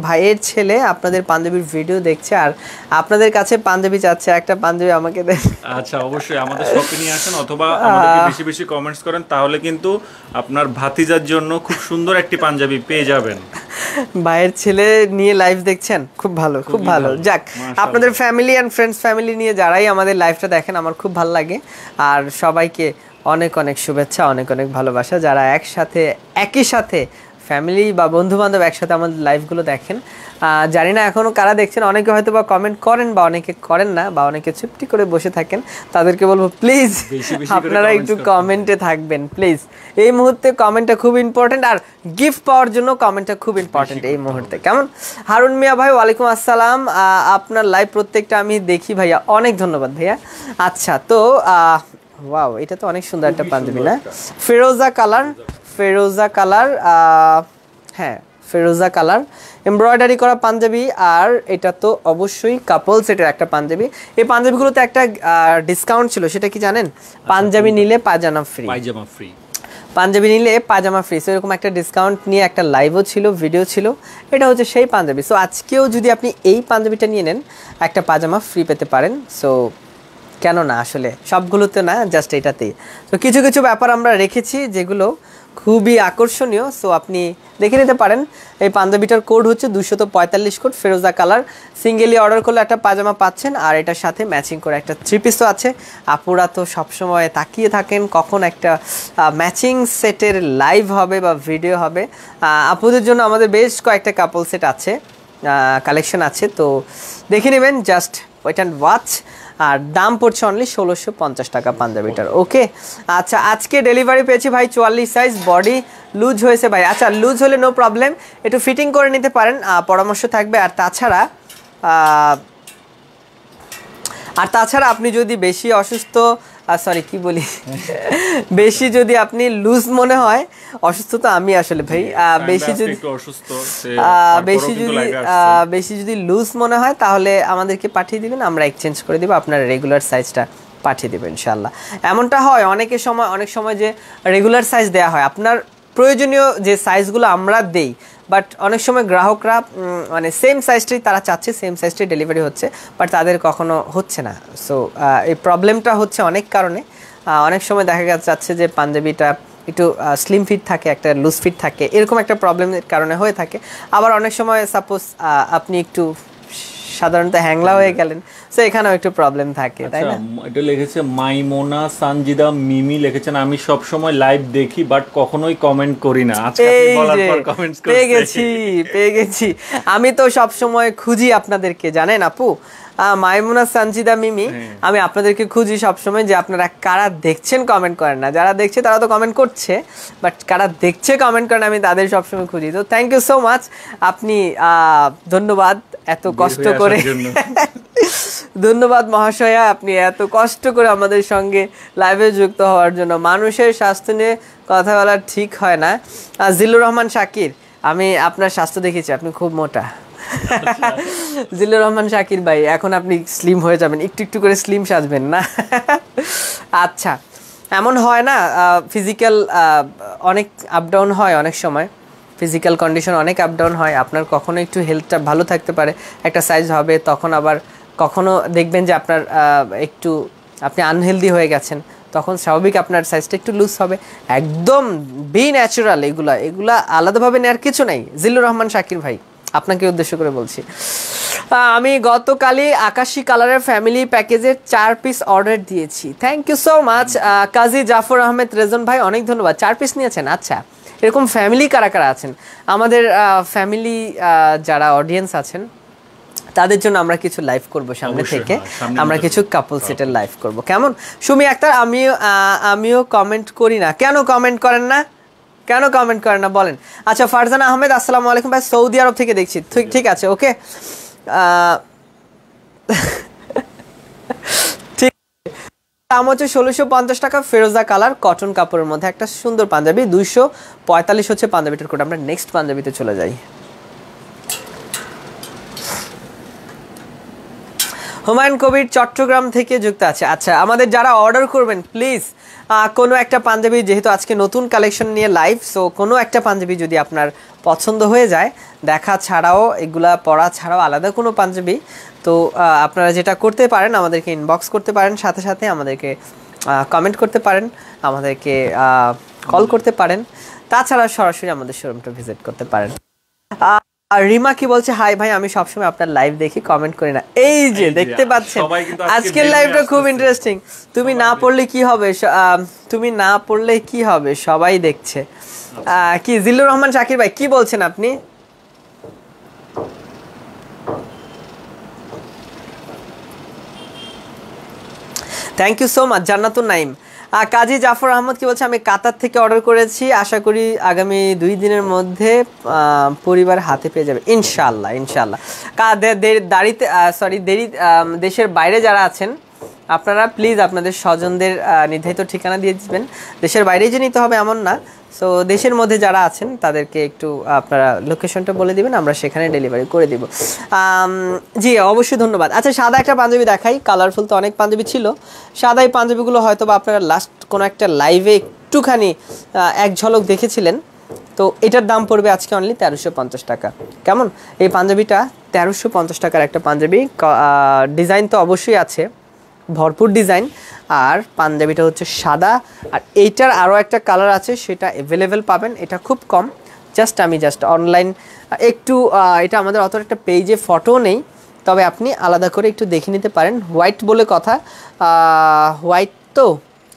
ভাইয়ের ছেলে আপনাদের পাঞ্জাবির ভিডিও দেখছে আর আপনাদের কাছে পাঞ্জাবি চাচ্ছে, একটা পাঞ্জাবি আমাকে দেন। আচ্ছা অবশ্যই আমাদের শপে নিয়ে আসেন, অথবা আমাদেরকে বেশি বেশি কমেন্টস করেন, তাহলে কিন্তু আপনার ভাতিজার জন্য খুব সুন্দর একটি পাঞ্জাবি পেয়ে যাবেন। ভাইয়ের ছেলে নিয়ে লাইভ দেখছেন, খুব ভালো, খুব ভালো। যাক আপনাদের ফ্যামিলি অ্যান্ড ফ্রেন্ডস ফ্যামিলি নিয়ে যারাই আমাদের লাইভটা দেখেন আমার খুব ভালো লাগে। আর সবাইকে অনেক অনেক শুভেচ্ছা, অনেক অনেক ভালোবাসা, যারা একই সাথে ফ্যামিলি বা বন্ধু বান্ধব একসাথে আমাদের লাইভগুলো দেখেন। জানি না এখনও কারা দেখছেন, অনেকে হয়তো বা কমেন্ট করেন বা অনেকে করেন না, বা অনেকে চুপটি করে বসে থাকেন। তাদেরকে বলবো প্লিজ আপনারা একটু কমেন্টে থাকবেন প্লিজ। এই মুহূর্তে কমেন্টটা খুব ইম্পর্টেন্ট, আর গিফট পাওয়ার জন্য কমেন্টটা খুব ইম্পর্টেন্ট এই মুহূর্তে। কেমন? হারুন মিয়া ভাই ওয়ালাইকুম আসসালাম, আপনার লাইভ প্রত্যেকটা আমি দেখি ভাইয়া, অনেক ধন্যবাদ ভাইয়া। আচ্ছা, তো ওয়াও, এটা তো অনেক সুন্দর একটা পাঞ্জাবি না? ফিরোজা কালার, ফিরোজা কালার, হ্যাঁ ফিরোজা কালার এমব্রয়ডারি করা পাঞ্জাবি। আর এটা তো অবশ্যই কাপল সেটের একটা পাঞ্জাবি। এই পাঞ্জাবিগুলোতে একটা ডিসকাউন্ট ছিল, সেটা কি জানেন? পাঞ্জাবি নিলে পায়জামা ফ্রি, পায়জামা ফ্রি, পাঞ্জাবি নিলে পায়জামা ফ্রি। সো এরকম একটা ডিসকাউন্ট নিয়ে একটা লাইভও ছিল, ভিডিও ছিল। এটা হচ্ছে সেই পাঞ্জাবি। সো আজকেও যদি আপনি এই পাঞ্জাবিটা নিয়ে নেন, একটা পায়জামা ফ্রি পেতে পারেন। সো কেন না, আসলে সবগুলোতে না, জাস্ট এটাতেই। তো কিছু কিছু ব্যাপার আমরা রেখেছি যেগুলো খুবই আকর্ষণীয়। সো আপনি দেখে নিতে পারেন। এই পাঞ্জাবিটার কোড হচ্ছে 245 কোড, ফেরোজা কালার। সিঙ্গেলি অর্ডার করলে একটা পাজামা পাচ্ছেন, আর এটার সাথে ম্যাচিং করে একটা 3 পিসও আছে। আপুরা তো সবসময় তাকিয়ে থাকেন কখন একটা ম্যাচিং সেটের লাইভ হবে বা ভিডিও হবে। আপুদের জন্য আমাদের বেশ কয়েকটা কাপল সেট আছে, কালেকশন আছে, তো দেখে নেবেন, জাস্ট ওয়েট অ্যান্ড ওয়াচ। আর দাম পড়ছে অনলি 1650 টাকা পাঞ্জাবিটার। ওকে, আচ্ছা আজকে ডেলিভারি পেয়েছি ভাই 44 সাইজ, বডি লুজ হয়েছে ভাই। আচ্ছা, লুজ হলে নো প্রবলেম, একটু ফিটিং করে নিতে পারেন, পরামর্শ থাকবে। আর তাছাড়া আপনি যদি বেশি অসুস্থ, সরি কি বলি, বেশি যদি আপনি লুজ মনে হয়, অসুস্থ তো আমি আসলে ভাই, বেশি যদি লুজ মনে হয় তাহলে আমাদেরকে পাঠিয়ে দিবেন, আমরা এক্সচেঞ্জ করে দিব, আপনার রেগুলার সাইজটা পাঠিয়ে দেবেন ইনশাআল্লাহ। এমনটা হয় অনেক সময় যে রেগুলার সাইজ দেওয়া হয়, আপনার প্রয়োজনীয় যে সাইজগুলো আমরা দেই, বাট অনেক সময় গ্রাহকরা মানে সেম সাইজটাই তারা চাচ্ছে, সেম সাইজটাই ডেলিভারি হচ্ছে, বাট তাদের কখনো হচ্ছে না। সো এই প্রবলেমটা হচ্ছে অনেক কারণে। অনেক সময় দেখা যাচ্ছে যে পাঞ্জাবিটা একটু স্লিম ফিট থাকে, একটা লুজ ফিট থাকে, এরকম একটা প্রবলেমের কারণে হয়ে থাকে। আবার অনেক সময় সাপোজ আপনি একটু সাধারণত হ্যাংলা হয়ে গেলেন, সো এখানেও একটু প্রবলেম থাকে, তাই না? এটা লিখেছে মাইমোনা সানজিদা মিমি, লিখেছেন আমি সব সময় লাইভ দেখি বাট কখনোই কমেন্ট করি না। আজকে আপনি বলার পর কমেন্টস করতে পেয়ে গেছি। আমি তো সব সময় খুঁজি আপনাদেরকে, জানেন আপু, মাইমুনা সানজিদা মিমি, আমি আপনাদেরকে খুঁজি সবসময় যে আপনারা কারা দেখছেন কমেন্ট করেন না। যারা দেখছে তারা তো কমেন্ট করছে, বাট কারা দেখছে কমেন্ট করেন আমি তাদের সবসময় খুঁজি। তো থ্যাংক ইউ সো মাচ, আপনি ধন্যবাদ এত কষ্ট করে, ধন্যবাদ মহাশয়া, আপনি এত কষ্ট করে আমাদের সঙ্গে লাইভে যুক্ত হওয়ার জন্য। মানুষের স্বাস্থ্য নিয়ে কথা বলা ঠিক হয় না। জিল্লুর রহমান শাকির, আমি আপনার স্বাস্থ্য দেখেছি, আপনি খুব মোটা। জিল্লুর রহমান শাকির ভাই, এখন আপনি স্লিম হয়ে যাবেন, একটু একটু করে স্লিম সাজবেন না? আচ্ছা, এমন হয় না, ফিজিক্যাল অনেক আপ ডাউন হয়, অনেক সময় ফিজিক্যাল কন্ডিশন অনেক আপ ডাউন হয়। আপনার কখনো একটু হেলথটা ভালো থাকতে পারে, একটা সাইজ হবে, তখন আবার কখনো দেখবেন যে আপনার একটু আপনি আনহেলদি হয়ে গেছেন, তখন স্বাভাবিক আপনার সাইজটা একটু লুজ হবে। একদম বি ন্যাচারাল, এগুলা আলাদাভাবে নেওয়ার কিছু নাই। জিল্লুর রহমান শাকির ভাই, আপনাকে উদ্দেশ্য করে বলছি। আমি গতকালই আকাশি কালারের ফ্যামিলি প্যাকেজের 4 পিস অর্ডার দিয়েছি। Thank you so much Kazi Zafar Ahmed Rezon ভাই, অনেক ধন্যবাদ। 4 পিস নিয়েছেন? আচ্ছা, এরকম ফ্যামিলি কারা কারা আছেন? আমাদের ফ্যামিলি যারা অডিয়েন্স আছেন তাদের জন্য আমরা কিছু লাইভ করব সামনে থেকে, আমরা কিছু কাপল সেটের লাইভ করব, কেমন? সুমি আক্তার, আমিও কমেন্ট করি না। কেন কমেন্ট করেন না, কেন কমেন্ট করেন না বলেন? আচ্ছা, ফারজানা আহমেদ, আসসালামু আলাইকুম ভাই, সৌদি আরব থেকে দেখছি। ঠিক আছে, ওকে, ঠিক। দাম হচ্ছে 1650 টাকা, ফেরোজা কালার, কটন কাপড়ের মধ্যে একটা সুন্দর পাঞ্জাবি। 245 হচ্ছে পাঞ্জাবিটার কোড। আমরা নেক্সট পাঞ্জাবিতে চলে যাই। হুমায়ুন কবির চট্টগ্রাম থেকে যুক্ত আছে। আচ্ছা, আমাদের যারা অর্ডার করবেন প্লিজ কোনো একটা পাঞ্জাবি, যেহেতু আজকে নতুন কালেকশন নিয়ে লাইভ, সো কোনো একটা পাঞ্জাবি যদি আপনার পছন্দ হয়ে যায়, দেখা ছাড়াও, এগুলা পরা ছাড়াও আলাদা কোনো পাঞ্জাবি, তো আপনারা যেটা করতে পারেন, আমাদেরকে ইনবক্স করতে পারেন, সাথে সাথে আমাদেরকে কমেন্ট করতে পারেন, আমাদেরকে কল করতে পারেন, তাছাড়া সরাসরি আমাদের শোরুমটা ভিজিট করতে পারেন। আর রিমা কি বলছে, হাই ভাই আমি সবসময় আপনার লাইভ দেখি, কমেন্ট করি না। এই যে দেখতে পাচ্ছেন আজকের লাইভটা খুব ইন্টারেস্টিং। তুমি না পড়লে কি হবে, তুমি না পড়লে কি হবে, সবাই দেখছে। কি জিল্লুর রহমান শাকির ভাই কি বলছেন আপনি? Thank you so much Jannatun Naim. Kazi Jafar Ahmed কি বলছে, আমি কাতার থেকে অর্ডার করেছি, আশা করি আগামী 2 দিনের মধ্যে পরিবার হাতে পেয়ে যাবে ইনশাআল্লাহ ইনশাআল্লাহ। দেশের বাইরে যারা আছেন আপনারা প্লিজ আপনাদের স্বজনদের নির্ধারিত ঠিকানা দিয়ে দিবেন। দেশের বাইরেই যে নিতে হবে এমন না, সো দেশের মধ্যে যারা আছেন তাদেরকে একটু আপনারা লোকেশনটা বলে দিবেন, আমরা সেখানে ডেলিভারি করে দিব। জি অবশ্যই ধন্যবাদ। আচ্ছা সাদা একটা পাঞ্জাবি দেখাই, কালারফুল তো অনেক পাঞ্জাবি ছিল, সাদা এই পাঞ্জাবিগুলো হয়তো বা আপনারা লাস্ট কোনো একটা লাইভে একটুখানি এক ঝলক দেখেছিলেন। তো এটার দাম পড়বে আজকে অনলি 1350 টাকা। কেমন এই পাঞ্জাবিটা? 1350 টাকার একটা পাঞ্জাবি। ডিজাইন তো অবশ্যই আছে, ভরপুর ডিজাইন। আর পাঞ্জাবিটা হচ্ছে সাদা, আর এইটার আরও একটা কালার আছে সেটা অ্যাভেলেবেল পাবেন, এটা খুব কম। আমি অনলাইন একটু এটা আমাদের অত একটা পেজে ফটো নেই, তবে আপনি আলাদা করে একটু দেখে নিতে পারেন। হোয়াইট বলে কথা, হোয়াইট তো,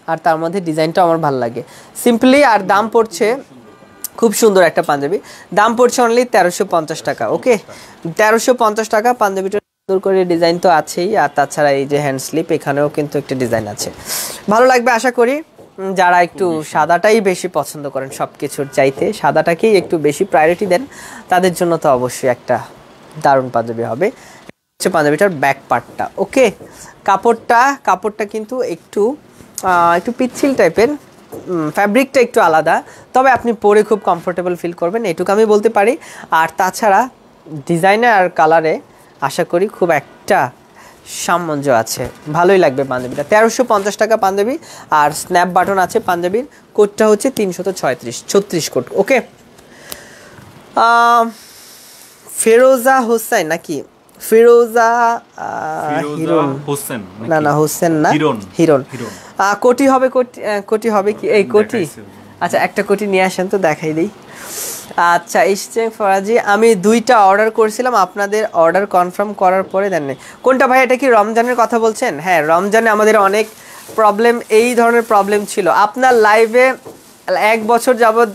আর তার মধ্যে ডিজাইনটাও আমার ভালো লাগে সিম্পলি। আর দাম পড়ছে, খুব সুন্দর একটা পাঞ্জাবি, দাম পড়ছে অনলি 1350 টাকা। ওকে 1350 টাকা পাঞ্জাবিটা সুন্দর করে ডিজাইন তো আছেই, আর তাছাড়া এই যে হ্যান্ড স্লিপ এখানেও কিন্তু একটা ডিজাইন আছে, ভালো লাগবে আশা করি। যারা একটু সাদাটাই বেশি পছন্দ করেন, সব কিছুর চাইতে সাদাটাকেই একটু বেশি প্রায়োরিটি দেন, তাদের জন্য তো অবশ্যই একটা দারুণ পাঞ্জাবি হবে। হচ্ছে পাঞ্জাবিটার ব্যাক পার্টটা। ওকে কাপড়টা কিন্তু একটু পিচ্ছিল টাইপের, ফ্যাব্রিকটা একটু আলাদা, তবে আপনি পরে খুব কমফোর্টেবল ফিল করবেন, এটুকু আমি বলতে পারি। আর তাছাড়া ডিজাইনে আর কালারে আশা করি খুব একটা সামঞ্জস্য আছে, ভালোই লাগবে পাঞ্জাবিটা। 1350 টাকা পাঞ্জাবি, আর স্ন্যাপ বাটন আছে পাঞ্জাবির। কোডটা হচ্ছে 336 কোড। ওকে ফিরোজা হোসেন নাকি ফিরোজা হোসেন? না হোসেন না, হিরন। কোটি হবে, কোটি হবে কি এই কোটি? আচ্ছা একটা কোটি নিয়ে আসেন তো দেখাই দিই। আচ্ছা ইশতেক ফরাজি, আমি 2টা অর্ডার করেছিলাম, আপনাদের অর্ডার কনফার্ম করার পরে দেন নাই। কোনটা ভাই? এটা কি রমজানের কথা বলছেন? হ্যাঁ রমজানে আমাদের অনেক প্রবলেম, এই ধরনের প্রবলেম ছিল। আপনার লাইভে 1 বছর যাবৎ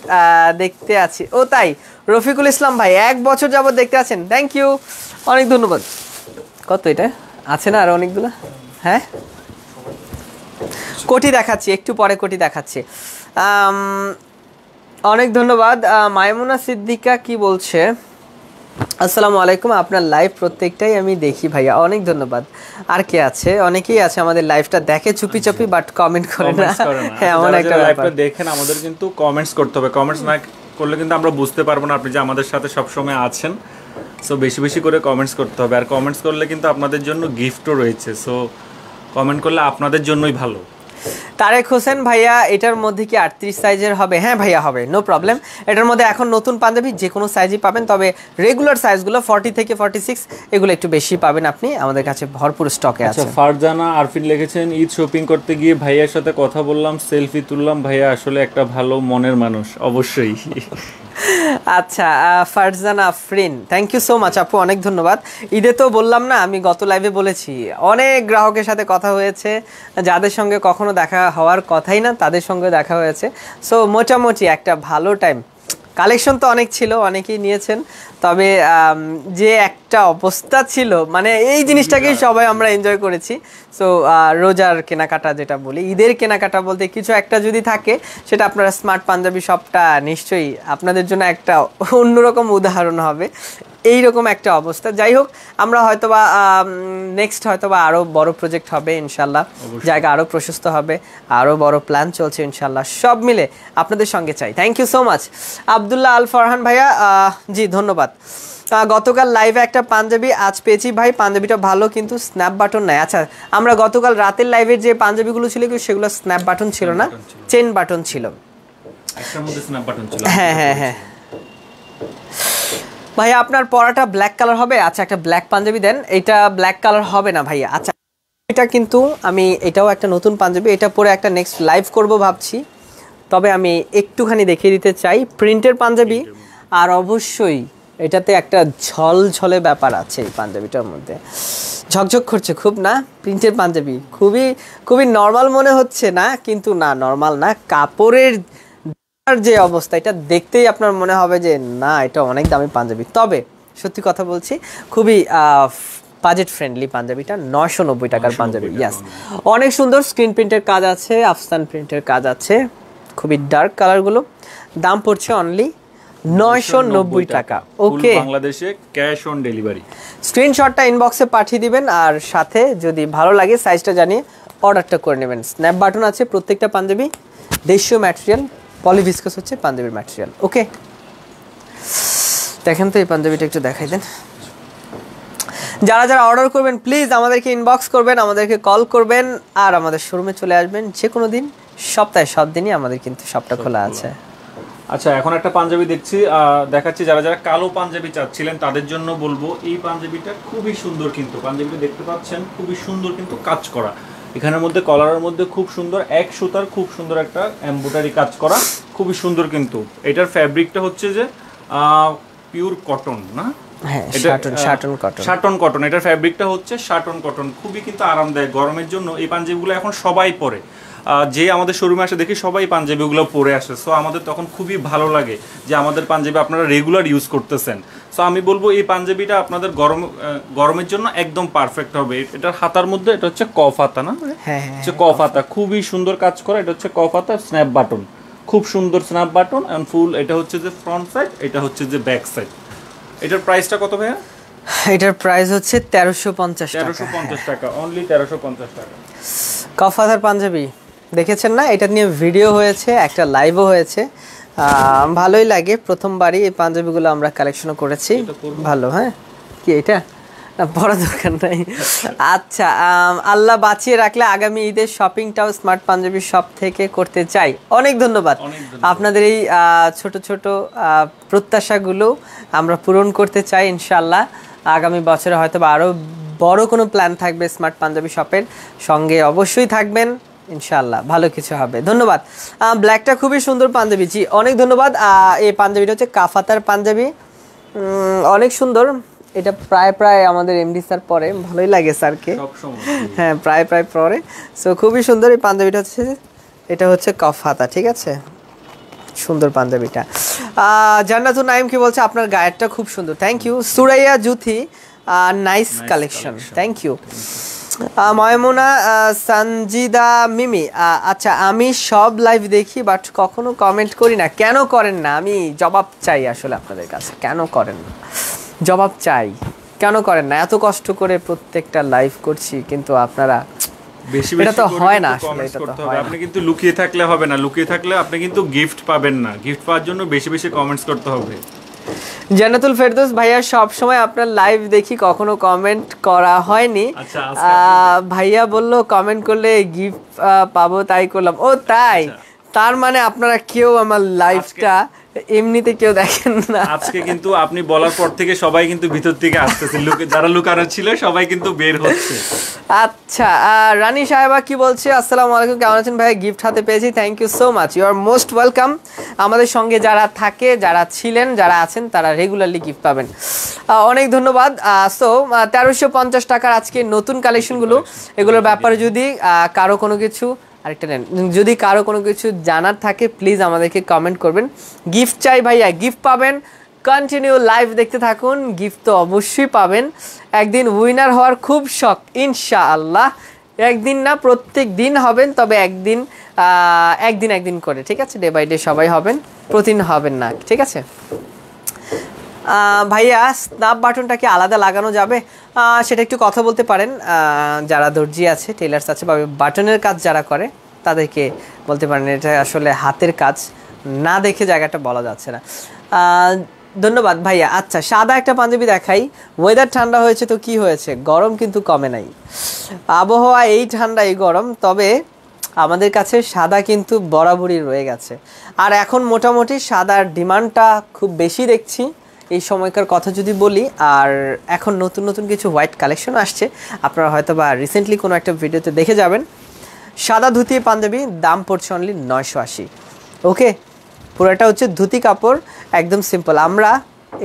দেখতে আছি। ও তাই, রফিকুল ইসলাম ভাই 1 বছর যাবৎ দেখতে আছেন, থ্যাংক ইউ, অনেক ধন্যবাদ। কত এটা আছে না আর অনেকগুলো? হ্যাঁ কোটি দেখাচ্ছি, একটু পরে কোটি দেখাচ্ছি। অনেক ধন্যবাদ। মাইমুনা সিদ্দিকা কি বলছে, আসসালামু আলাইকুম, আপনার লাইভ প্রত্যেকটাই আমি দেখি ভাইয়া, অনেক ধন্যবাদ। আর কে আছে? অনেকেই আছে আমাদের লাইভটা দেখে চুপি চুপি, বাট কমেন্ট করে না। হ্যাঁ এমন একটা লাইভটা দেখেন, আমাদের কিন্তু কমেন্টস করতে হবে, কমেন্টস না করলে কিন্তু আমরা বুঝতে পারবো না আপনি যে আমাদের সাথে সবসময় আছেন। সো বেশি বেশি করে কমেন্টস করতে হবে, আর কমেন্টস করলে কিন্তু আপনাদের জন্য গিফটও রয়েছে, সো কমেন্ট করলে আপনাদের জন্যই ভালো। তারেক হোসেন ভাইয়া, এটার মধ্যে কি 38 সাইজের হবে? হ্যাঁ ভাইয়া হবে, নো প্রবলেম। এটার মধ্যে এখন নতুন পাঞ্জাবি যে কোনো সাইজই পাবেন, তবে রেগুলার সাইজগুলো 40 থেকে 46 এগুলো একটু বেশি পাবেন আপনি, আমাদের কাছে ভরপুর স্টকে আছে। আচ্ছা ফারজানা আরফিন লিখেছেন, ঈদ শপিং করতে গিয়ে ভাইয়ার সাথে কথা বললাম, সেলফি তুললাম, ভাইয়া আসলে একটা ভালো মনের মানুষ। অবশ্যই। আচ্ছা Farzana Afrin, thank you so much আপু, অনেক ধন্যবাদ। ঈদে তো বললাম না, আমি গত লাইভে বলেছি অনেক গ্রাহকের সাথে কথা হয়েছে, যাদের সঙ্গে কখনো দেখা হওয়ার কথাই না তাদের সঙ্গে দেখা হয়েছে। সো মোটামুটি একটা ভালো টাইম, কালেকশন তো অনেক ছিল, অনেকেই নিয়েছেন, তবে যে একটা অবস্থা ছিল, মানে এই জিনিসটাকেই সবাই আমরা এনজয় করেছি। সো রোজার কেনাকাটা যেটা বলি, ঈদের কেনাকাটা বলতে কিছু একটা যদি থাকে, সেটা আপনারা স্মার্ট পাঞ্জাবি শপটা নিশ্চয়ই আপনাদের জন্য একটা অন্যরকম উদাহরণ হবে, এইরকম একটা অবস্থা। যাই হোক, আমরা হয়তোবা নেক্সট হয়তোবা আরও বড় প্রজেক্ট হবে ইনশাল্লাহ, জায়গা আরও প্রশস্ত হবে, আরও বড় প্ল্যান চলছে ইনশাল্লাহ, সব মিলে আপনাদের সঙ্গে চাই। Thank you so much Abdullah Al Farhan ভাইয়া, জি ধন্যবাদ। গতকাল লাইভে একটা পাঞ্জাবি আজ পেয়েছি ভাই, পাঞ্জাবিটা ভালো কিন্তু স্ন্যাপ বাটন নাই। আচ্ছা আমরা গতকাল রাতের লাইভের যে পাঞ্জাবিগুলো ছিল সেগুলো স্ন্যাপ বাটন ছিল না, চেন বাটন ছিল। হ্যাঁ হ্যাঁ হ্যাঁ ভাইয়া, আপনার পরাটা ব্ল্যাক কালার হবে? আচ্ছা একটা ব্ল্যাক পাঞ্জাবি দেন। এটা ব্ল্যাক কালার হবে না ভাইয়া। আচ্ছা এটা কিন্তু আমি, এটাও একটা নতুন পাঞ্জাবি, এটা পরে একটা নেক্সট লাইভ করব ভাবছি, তবে আমি একটুখানি দেখিয়ে দিতে চাই। প্রিন্টের পাঞ্জাবি, আর অবশ্যই এটাতে একটা ঝলঝলে ব্যাপার আছে এই পাঞ্জাবিটার মধ্যে, ঝকঝক করছে খুব না। প্রিন্টের পাঞ্জাবি খুবই খুবই নর্মাল মনে হচ্ছে না, কিন্তু না নর্মাল না, কাপড়ের যে অবস্থা এটা দেখতেই আপনার মনে হবে যে না এটা অনেক দামি পাঞ্জাবি। তবে সত্যি কথা বলছি, খুবই বাজেট ফ্রেন্ডলি পাঞ্জাবিটা, 990 টাকার পাঞ্জাবি। ইয়াস, অনেক সুন্দর স্ক্রিন প্রিন্টের কাজ আছে, আফসান প্রিন্টের কাজ আছে, খুবই ডার্ক কালারগুলো। দাম পড়ছে অনলি 990 টাকা। ওকে, বাংলাদেশে ক্যাশ অন ডেলিভারি। স্ক্রিনশটটা ইনবক্সে পাঠিয়ে দিবেন, আর সাথে যদি ভালো লাগে সাইজটা জানিয়ে অর্ডারটা করে নেবেন। স্ন্যাপ বাটন আছে প্রত্যেকটা পাঞ্জাবি, দেশীয় ম্যাটেরিয়াল, পলিভিস্কাস হচ্ছে পাঞ্জাবির ম্যাটেরিয়াল। ওকে, দেখেন তো এই পাঞ্জাবিটা একটু দেখাই দেন। যারা যারা অর্ডার করবেন প্লিজ আমাদেরকে ইনবক্স করবেন, আমাদেরকে কল করবেন, আর আমাদের শোরুমে চলে আসবেন যে কোনো দিন, সপ্তাহে সব দিনই আমাদের কিন্তু শপটা খোলা আছে। আচ্ছা, এখন একটা পাঞ্জাবি দেখাচ্ছি, যারা যারা কালো পাঞ্জাবি চাচ্ছিলেন তাদের জন্য বলবো এই পাঞ্জাবিটা খুবই সুন্দর, কিন্তু পাঞ্জাবিটা দেখতে পাচ্ছেন খুবই সুন্দর কিন্তু কাজ করা, এখানের মধ্যে কলারের মধ্যে খুব সুন্দর এক সুতার খুব সুন্দর একটা এমব্রয়ডারি কাজ করা, খুবই সুন্দর। কিন্তু এটার ফ্যাব্রিকটা হচ্ছে যে পিওর কটন না, হ্যাঁ শাটন কটন, এটার ফ্যাব্রিকটা হচ্ছে শাটন কটন, খুবই কিন্তু আরামদায়ক। গরমের জন্য এই পাঞ্জাবিগুলো এখন সবাই পরে, যে আমাদের শোরুমে আসে দেখি সবাই পাঞ্জাবিগুলো পরে আসে, সো আমাদের তখন খুবই ভালো লাগে যে আমাদের পাঞ্জাবি আপনারা রেগুলার ইউজ করতেছেন। সো আমি বলবো এই পাঞ্জাবিটা আপনাদের গরমের জন্য একদম পারফেক্ট হবে। এটার হাতার মধ্যে এটা হচ্ছে কফ হাতা না, হচ্ছে কফ হাতা, খুবই সুন্দর কাজ করা। এটা হচ্ছে কফ হাতা, স্ন্যাপ বাটন, খুব সুন্দর স্ন্যাপ বাটন এন্ড ফুল। এটা হচ্ছে যে ফ্রন্ট সাইড, এটা হচ্ছে যে ব্যাক সাইড। এটার প্রাইসটা কত ভাইয়া? এটার প্রাইস হচ্ছে 1350 টাকা। 1350 টাকা, অনলি 1350 টাকা। কফ হাতার পাঞ্জাবি দেখেছেন না, এটা নিয়ে ভিডিও হয়েছে, একটা লাইভও হয়েছে, ভালোই লাগে। প্রথমবারই এই পাঞ্জাবিগুলো আমরা কালেকশনও করেছি, ভালো। হ্যাঁ, কি এটা না বড় দরকার নাই। আচ্ছা, আল্লাহ বাঁচিয়ে রাখলে আগামী ঈদের শপিংটাও স্মার্ট পাঞ্জাবি শপ থেকে করতে চাই। অনেক ধন্যবাদ আপনাদের এই ছোট ছোট প্রত্যাশাগুলো আমরা পূরণ করতে চাই ইনশাল্লাহ। আগামী বছরে হয়তো বা আরও বড় কোনো প্ল্যান থাকবে স্মার্ট পাঞ্জাবি শপের, সঙ্গে অবশ্যই থাকবেন ইনশাল্লাহ, ভালো কিছু হবে। ধন্যবাদ। ব্ল্যাকটা খুবই সুন্দর পাঞ্জাবি, জি অনেক ধন্যবাদ। এই পাঞ্জাবিটা হচ্ছে কাফাতার পাঞ্জাবি, অনেক সুন্দর। এটা প্রায় আমাদের এমডি স্যার পরে, ভালোই লাগে স্যারকে, হ্যাঁ প্রায় পরে। সো খুবই সুন্দর এই পাঞ্জাবিটা হচ্ছে, এটা হচ্ছে কফ হাতা, ঠিক আছে, সুন্দর পাঞ্জাবিটা। জান্নাতুন নাইম কি বলছে, আপনার গায়েরটা খুব সুন্দর, thank you. Suraiya Juthi, nice collection, thank you. Maimuna Sanjida Mimi, আচ্ছা আমি সব লাইভ দেখি বাট কখনো কমেন্ট করি না, কেন করেন না? আমি জবাব চাই আসলে আপনাদের কাছে, কেন করেন না জবাব চাই, কেন করেন না? এত কষ্ট করে প্রত্যেকটা লাইভ করছি কিন্তু আপনারা, এটা তো হয় না আসলে, এটা তো হয় না। আপনি কিন্তু লুকিয়ে থাকলে হবে না, লুকিয়ে থাকলে আপনি কিন্তু গিফট পাবেন না, গিফট পাওয়ার জন্য বেশি বেশি কমেন্টস করতে হবে। জান্নাতুল ফেরদৌস ভাইয়া, সব সময় আপনার লাইভ দেখি, কখনো কমেন্ট করা হয়নি। ভাইয়া বললো কমেন্ট করলে গিফট পাবো, তাই করলাম। ও তাই, তার মানে আপনারা কেউ আমার লাইভটা এমনিতে কেউ দেখেন না। আজকে কিন্তু আপনি বলার পর থেকে সবাই কিন্তু ভিতর থেকে আসতেছে, যারা লুকানো ছিল সবাই কিন্তু বের হচ্ছে। আচ্ছা, রানী সাহেবা কি বলছে, আসসালামু আলাইকুম, কেমন আছেন ভাই? গিফট হাতে পেয়েছি, thank you so much, you are most welcome. আমাদের সঙ্গে যারা থাকে, যারা ছিলেন, যারা আছেন, তারা রেগুলারলি গিফট পাবেন, অনেক ধন্যবাদ। সো 1350 টাকার আজকে নতুন কালেকশনগুলো, এগুলোর ব্যাপারে যদি কারো কোনো কিছু, আরেকটা নেন, যদি কারো কোনো কিছু জানার থাকে প্লিজ আমাদেরকে কমেন্ট করবেন। গিফট চাই ভাইয়া, গিফট পাবেন, কন্টিনিউ লাইভ দেখতে থাকুন, গিফট তো অবশ্যই পাবেন। একদিন উইনার হওয়ার খুব শখ, ইনশাআল্লাহ। একদিন না, প্রত্যেক দিন হবেন, তবে একদিন করে, ঠিক আছে? ডে বাই ডে সবাই হবেন, প্রতিদিন হবেন না, ঠিক আছে? ভাইয়া স্ন্যাপ বাটনটা কি আলাদা লাগানো যাবে? সেটা একটু কথা বলতে পারেন, যারা দর্জি আছে, টেলার্স আছে, বা বাটনের কাজ যারা করে তাদেরকে বলতে পারেন। এটা আসলে হাতের কাজ, না দেখে জায়গাটা বলা যাচ্ছে না। ধন্যবাদ ভাইয়া। আচ্ছা, সাদা একটা পাঞ্জাবি দেখাই। ওয়েদার ঠান্ডা হয়েছে তো কি হয়েছে, গরম কিন্তু কমে নাই, আবহাওয়া এই ঠান্ডা এই গরম, তবে আমাদের কাছে সাদা কিন্তু বরাবরই রয়ে গেছে। আর এখন মোটামুটি সাদার ডিমান্ডটা খুব বেশি দেখছি এই সময়কার কথা যদি বলি। আর এখন নতুন নতুন কিছু হোয়াইট কালেকশন আসছে, আপনারা হয়তো বা রিসেন্টলি কোনো একটা ভিডিওতে দেখে যাবেন। সাদা ধুতি পাঞ্জাবি, দাম পড়ছে অনলি 980। ওকে, পুরোটা হচ্ছে ধুতি কাপড়, একদম সিম্পল। আমরা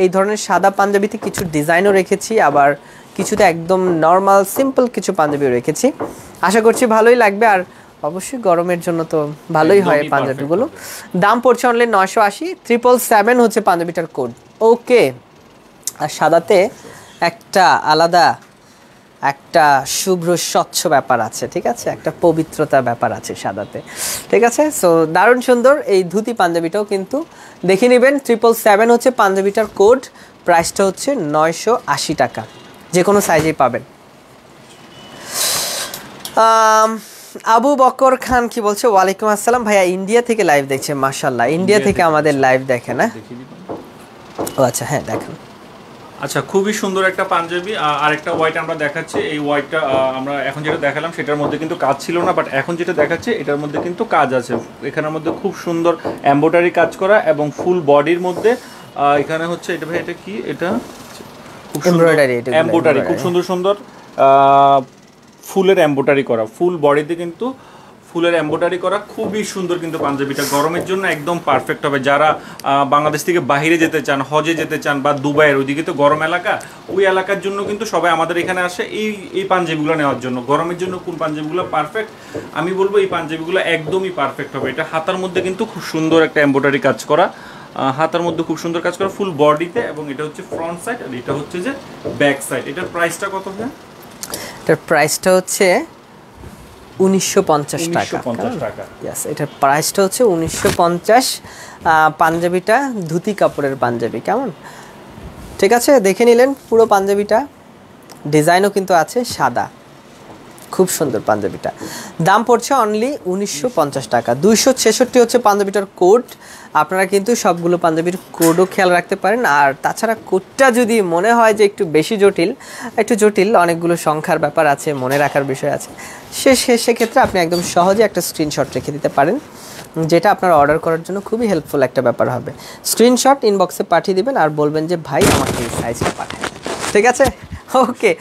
এই ধরনের সাদা পাঞ্জাবিতে কিছু ডিজাইনও রেখেছি, আবার কিছুতে একদম নর্মাল সিম্পল কিছু পাঞ্জাবিও রেখেছি। আশা করছি ভালোই লাগবে, আর অবশ্যই গরমের জন্য তো ভালোই হয় পাঞ্জাবিগুলো। দাম পড়ছে অনলি 980, 777 হচ্ছে পাঞ্জাবিটার কোড। ওকে, আর সাদাতে একটা আলাদা একটা শুভ্র স্বচ্ছ ব্যাপার আছে, ঠিক আছে, একটা পবিত্রতা ব্যাপার আছে সাদাতে, ঠিক আছে। সো দারুণ সুন্দর এই ধুতি পাঞ্জাবিটাও কিন্তু দেখে নেবেন। 777 হচ্ছে পাঞ্জাবিটার কোড, প্রাইসটা হচ্ছে 980 টাকা, যে কোনো সাইজেই পাবেন। আবু বকর খান কি বলছে? ওয়ালাইকুম আসসালাম ভাইয়া, ইন্ডিয়া থেকে লাইভ দেখছে, মাশাআল্লাহ, ইন্ডিয়া থেকে আমাদের লাইভ দেখে না? ও আচ্ছা, হ্যাঁ দেখেন। আচ্ছা, খুবই সুন্দর একটা পাঞ্জাবি। আরেকটা হোয়াইট আমরা দেখাচ্ছি। এই হোয়াইটটা আমরা এখন যেটা দেখালাম সেটার মধ্যে কিন্তু কাজ ছিল না, বাট এখন যেটা দেখাচ্ছে এটার মধ্যে কিন্তু কাজ আছে। এখানের মধ্যে খুব সুন্দর এমব্রয়ডারি কাজ করা এবং ফুল বডির মধ্যে এখানে হচ্ছে এটা ভাই, এটা কি, এটা খুব এমব্রয়ডারি, খুব সুন্দর সুন্দর ফুলের এমব্রয়ডারি করা, ফুল বডিতে কিন্তু ফুলের এমব্রয়ডারি করা, খুবই সুন্দর কিন্তু পাঞ্জাবিটা গরমের জন্য একদম পারফেক্ট হবে। যারা বাংলাদেশ থেকে বাইরে যেতে চান, হজে যেতে চান, বা দুবাইয়ের ওইদিকে তো গরম এলাকা, ওই এলাকার জন্য কিন্তু সবাই আমাদের এখানে আসে এই পাঞ্জাবিগুলো নেওয়ার জন্য। গরমের জন্য কোন পাঞ্জাবিগুলো পারফেক্ট, আমি বলবো এই পাঞ্জাবিগুলো একদমই পারফেক্ট হবে। এটা হাতার মধ্যে কিন্তু খুব সুন্দর একটা এমব্রয়ডারি কাজ করা, হাতার মধ্যে খুব সুন্দর কাজ করা ফুল বডিতে, এবং এটা হচ্ছে ফ্রন্ট সাইড আর এটা হচ্ছে যে ব্যাক সাইড। এটার প্রাইসটা কত ভাই? এটার প্রাইসটা হচ্ছে 1950 টাকা। ইয়েস, এটার প্রাইসটা হচ্ছে 1950। পাঞ্জাবিটা ধুতি কাপড়ের পাঞ্জাবি, কেমন, ঠিক আছে, দেখে নিলেন পুরো পাঞ্জাবিটা। ডিজাইনও কিন্তু আছে সাদা, খুব সুন্দর পাঞ্জাবিটা। দাম পড়ছে অনলি 1950 টাকা। 266 হচ্ছে পাঞ্জাবিটার কোড। আপনারা কিন্তু সবগুলো পাঞ্জাবির কোডও খেয়াল রাখতে পারেন। আর তাছাড়া কোডটা যদি মনে হয় যে একটু বেশি একটু জটিল, অনেকগুলো সংখ্যার ব্যাপার আছে, মনে রাখার বিষয় আছে, সেক্ষেত্রে আপনি একদম সহজে একটা স্ক্রিনশট রেখে দিতে পারেন, যেটা আপনার অর্ডার করার জন্য খুবই হেল্পফুল একটা ব্যাপার হবে। স্ক্রিনশট ইনবক্সে পাঠিয়ে দিবেন আর বলবেন যে ভাই আমাকে এই সাইজটা পাঠায়, ঠিক আছে? ওকে,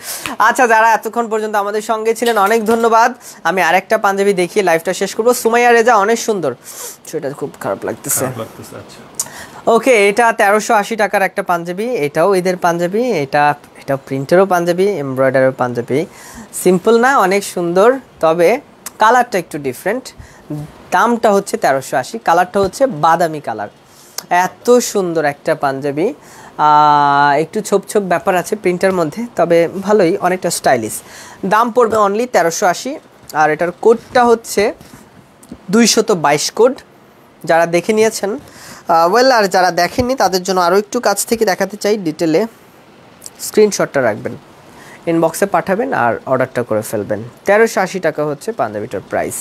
আচ্ছা, যারা এতক্ষণ পর্যন্ত আমাদের সঙ্গে ছিলেন অনেক ধন্যবাদ। আমি আরেকটা পাঞ্জাবি দেখিয়ে লাইভটা শেষ করবো। সুমাইয়া রেজা, অনেক সুন্দর, সেটা খুব খারাপ লাগতেছে। ওকে, এটা 1380 টাকার একটা পাঞ্জাবি, এটাও ঈদের পাঞ্জাবি, এটা প্রিন্টেরও পাঞ্জাবি, এমব্রয়ডারিও পাঞ্জাবি। সিম্পল না, অনেক সুন্দর, তবে কালারটা একটু ডিফারেন্ট। দামটা হচ্ছে 1380, কালারটা হচ্ছে বাদামি কালার। এত সুন্দর একটা পাঞ্জাবি, একটু ছোপ ব্যাপার আছে প্রিন্টের মধ্যে, তবে ভালোই, অনেকটা স্টাইলিশ। দাম পড়বে অনলি 1380, আর এটার কোডটা হচ্ছে 222 কোড। যারা দেখে নিয়েছেন আর যারা দেখেননি তাদের জন্য আরও একটু কাছ থেকে দেখাতে চাই ডিটেলে। স্ক্রিনশটটা রাখবেন, ইনবক্সে পাঠাবেন আর অর্ডারটা করে ফেলবেন। 1380 টাকা হচ্ছে পাঞ্জাবিটার প্রাইস।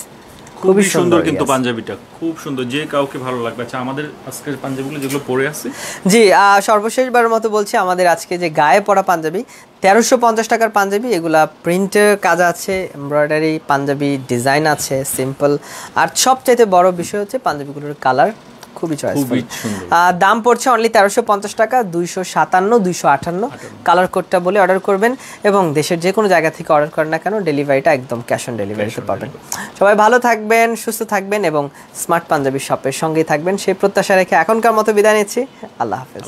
খুবই সুন্দর কিন্তু পাঞ্জাবিটা, খুব সুন্দর, যে কাউকে ভালো লাগবে। আচ্ছা, আমাদের আজকের পাঞ্জাবিগুলো যেগুলো পরে আছে, জি, সর্বশেষবারের মতো বলছি, আমাদের আজকে যে গায়ে পরা পাঞ্জাবি 1350 টাকার পাঞ্জাবি, এগুলা প্রিন্টের কাজ আছে, এমব্রয়ডারি পাঞ্জাবি, ডিজাইন আছে, সিম্পল। আর সবচাইতে বড় বিষয় হচ্ছে পাঞ্জাবিগুলোর কালার খুবই চয়েসফুল। দাম পড়ছে অনলি 1350 টাকা। 257, 258 কালার কোডটা বলে অর্ডার করবেন, এবং দেশের যে কোনো জায়গা থেকে অর্ডার করেন না কেন, ডেলিভারিটা একদম ক্যাশ অন ডেলিভারিতে পাবেন। সবাই ভালো থাকবেন, সুস্থ থাকবেন, এবং স্মার্ট পাঞ্জাবি শপের সঙ্গেই থাকবেন, সেই প্রত্যাশা রেখে এখনকার মতো বিদায় নিচ্ছি। আল্লাহ হাফেজ।